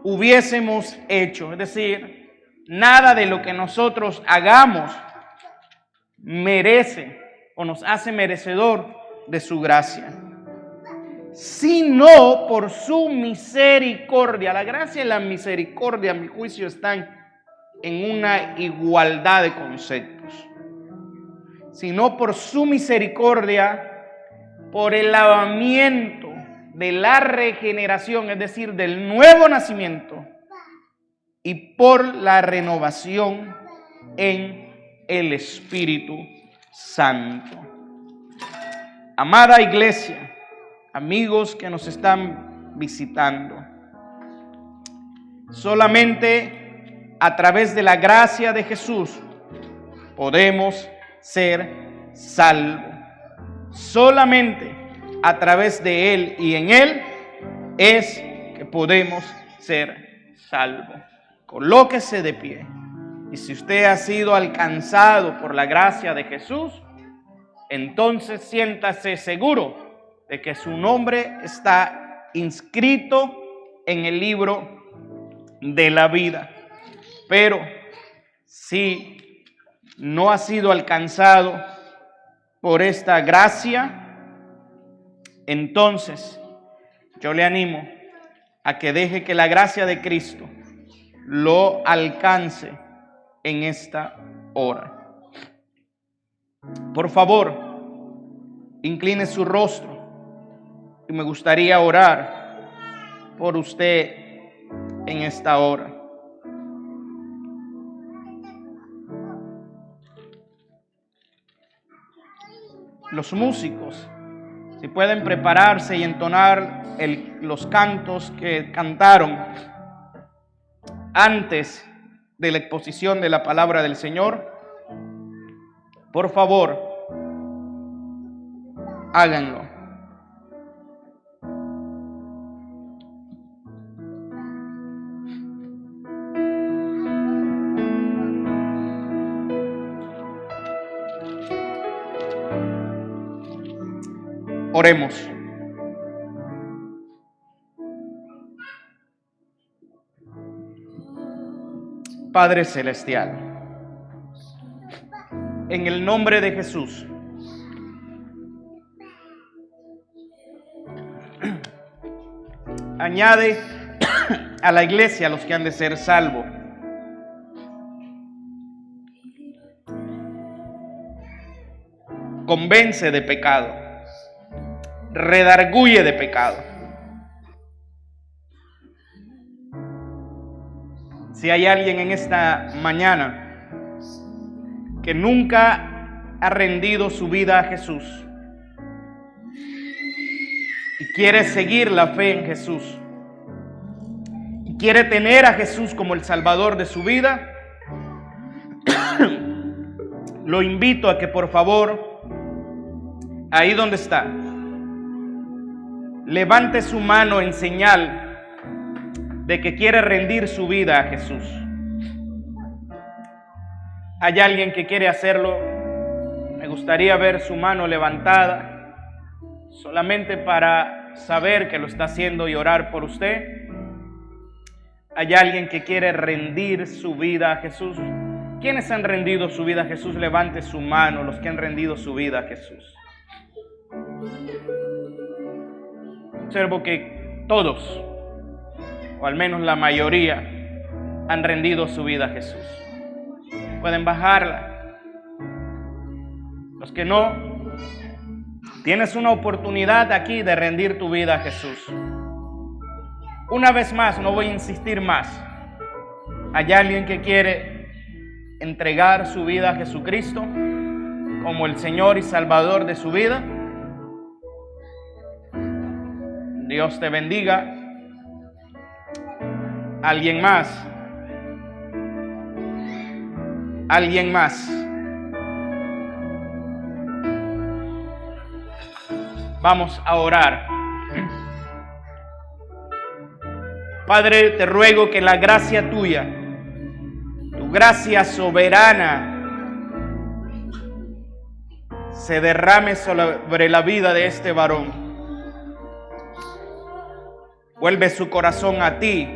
hubiésemos hecho, es decir, nada de lo que nosotros hagamos merece o nos hace merecedor de su gracia, sino por su misericordia. La gracia y la misericordia, a mi juicio, están en una igualdad de conceptos. Sino por su misericordia, por el lavamiento de la regeneración, es decir, del nuevo nacimiento, y por la renovación en el Espíritu Santo. Amada iglesia, amigos que nos están visitando, solamente a través de la gracia de Jesús podemos ser salvos. Solamente a través de Él y en Él es que podemos ser salvos. Colóquese de pie. Y si usted ha sido alcanzado por la gracia de Jesús, entonces siéntase seguro de que su nombre está inscrito en el libro de la vida. Pero si no ha sido alcanzado por esta gracia, entonces yo le animo a que deje que la gracia de Cristo lo alcance en esta hora. Por favor, incline su rostro y me gustaría orar por usted en esta hora. Los músicos, si pueden prepararse y entonar los cantos que cantaron antes de la exposición de la palabra del Señor, por favor, háganlo. Oremos. Padre Celestial, en el nombre de Jesús, añade a la iglesia los que han de ser salvos. Convence de pecado, redarguye de pecado. Si hay alguien en esta mañana que nunca ha rendido su vida a Jesús y quiere seguir la fe en Jesús y quiere tener a Jesús como el Salvador de su vida, lo invito a que por favor, ahí donde está, levante su mano en señal de que quiere rendir su vida a Jesús. ¿Hay alguien que quiere hacerlo? Me gustaría ver su mano levantada, solamente para saber que lo está haciendo y orar por usted. ¿Hay alguien que quiere rendir su vida a Jesús? ¿Quiénes han rendido su vida a Jesús? Levante su mano, los que han rendido su vida a Jesús. Observo que todos, o al menos la mayoría, han rendido su vida a Jesús. Pueden bajarla. Los que no, tienes una oportunidad aquí de rendir tu vida a Jesús. Una vez más, no voy a insistir más. ¿Hay alguien que quiere entregar su vida a Jesucristo como el Señor y Salvador de su vida? Dios te bendiga. ¿Alguien más? ¿Alguien más? Vamos a orar. Padre, te ruego que la gracia tuya, tu gracia soberana, se derrame sobre la vida de este varón. Vuelve su corazón a ti.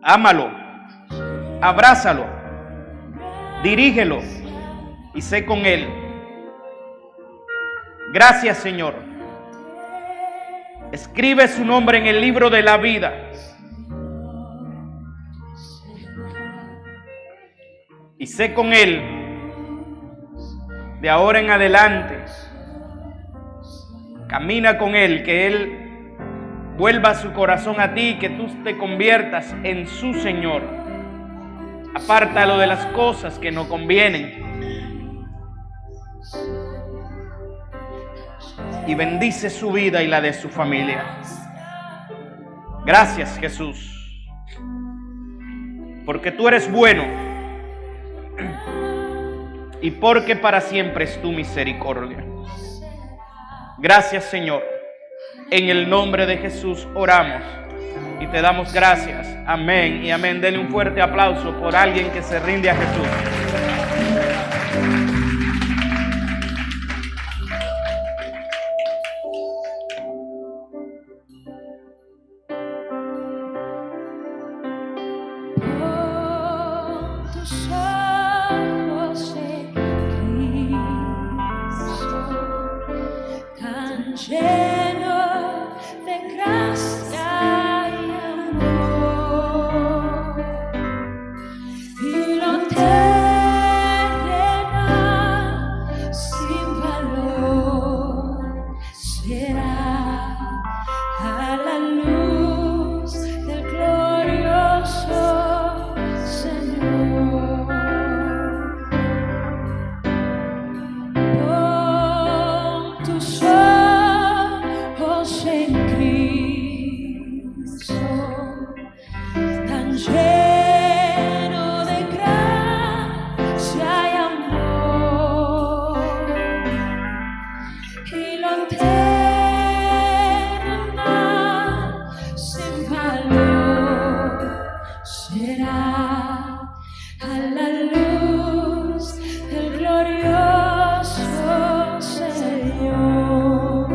Ámalo, abrázalo, dirígelo y sé con él. Gracias, Señor, Escribe su nombre en el libro de la vida. Y sé con Él de ahora en adelante. Camina con Él, que Él vuelva su corazón a ti, que tú te conviertas en su Señor. Apártalo de las cosas que no convienen. Y bendice su vida y la de su familia. Gracias, Jesús, porque tú eres bueno y porque para siempre es tu misericordia. Gracias, Señor. En el nombre de Jesús oramos y te damos gracias. Amén y amén. Denle un fuerte aplauso por alguien que se rinde a Jesús. Lleno de gracia y amor, y lo terrenal sin valor será a la luz del glorioso Señor. Pon tus ojos en Cristo, tan lleno de gracia y amor, y lo terrenal sin valor será a la luz del glorioso Señor.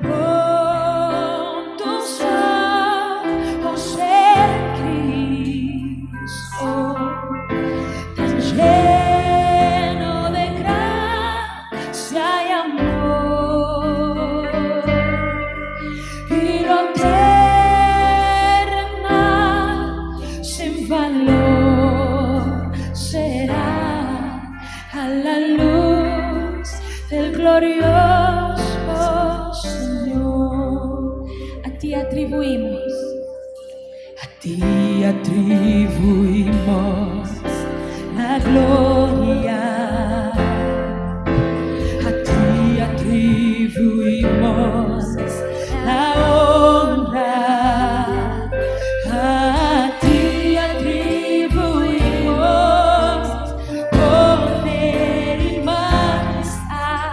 Pon tus ojos en Cristo, tan lleno de gracia y amor, y lo terrenal sin valor será a la luz del glorioso Señor. A ti atribuimos la gloria, a ti atribuimos la honra, a ti atribuimos poder y majestad.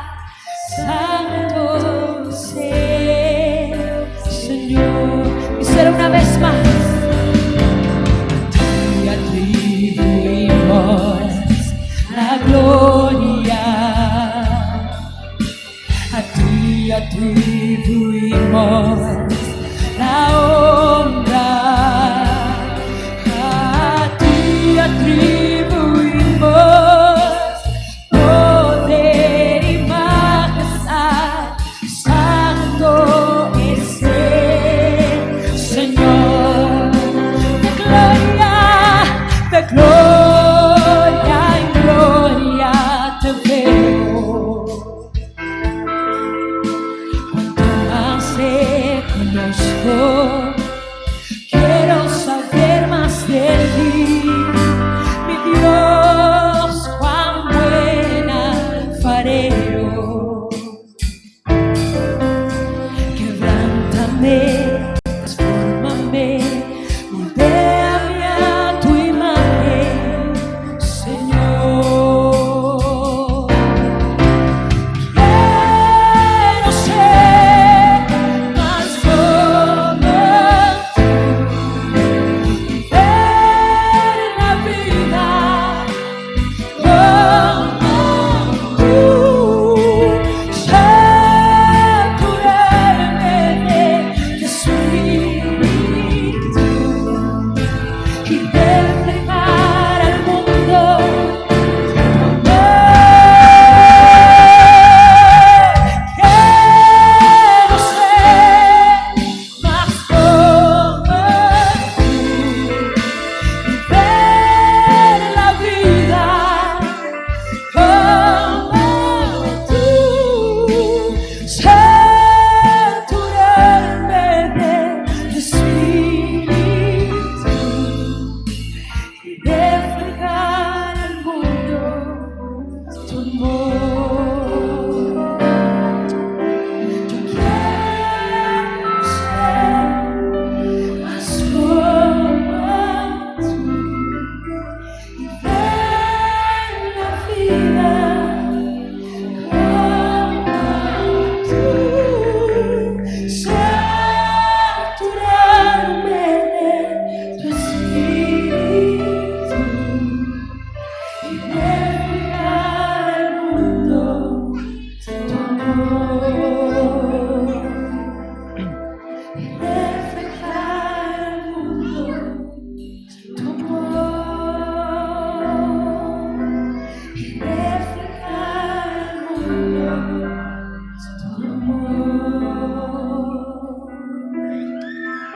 Santo sea, Señor. Quisiera una vez más. A ti atribuimos la gloria, a ti atribuimos la honra, a ti atribuimos poder y majestad. Santo es el Señor. De gloria en gloria te veo. Cuanto más sé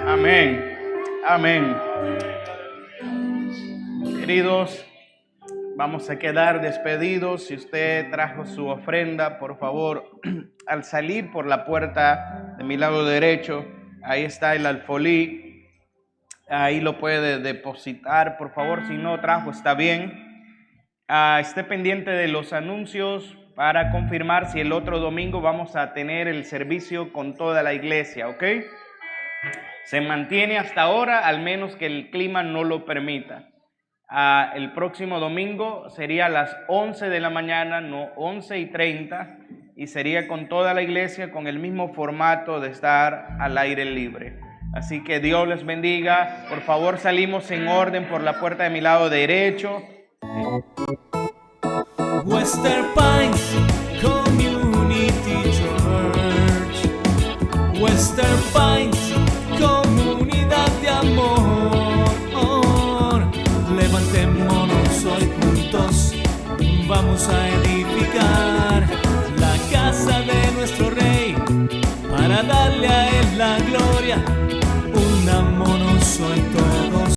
Amén. Amén. Queridos, vamos a quedar despedidos. Si usted trajo su ofrenda, por favor, al salir por la puerta de mi lado derecho, ahí está el alfolí. Ahí lo puede depositar, por favor. Si no trajo, está bien. Esté pendiente de los anuncios para confirmar si el otro domingo vamos a tener el servicio con toda la iglesia, ¿ok? Se mantiene hasta ahora, al menos que el clima no lo permita. El próximo domingo sería a las 11 de la mañana, no 11:30, y sería con toda la iglesia con el mismo formato de estar al aire libre. Así que Dios les bendiga. Por favor, salimos en orden por la puerta de mi lado derecho. Western Pines Community Church. Western Pines, comunidad de amor. Levantémonos hoy juntos, vamos a edificar la casa de nuestro Rey para darle a Él la gloria. Unámonos hoy todos.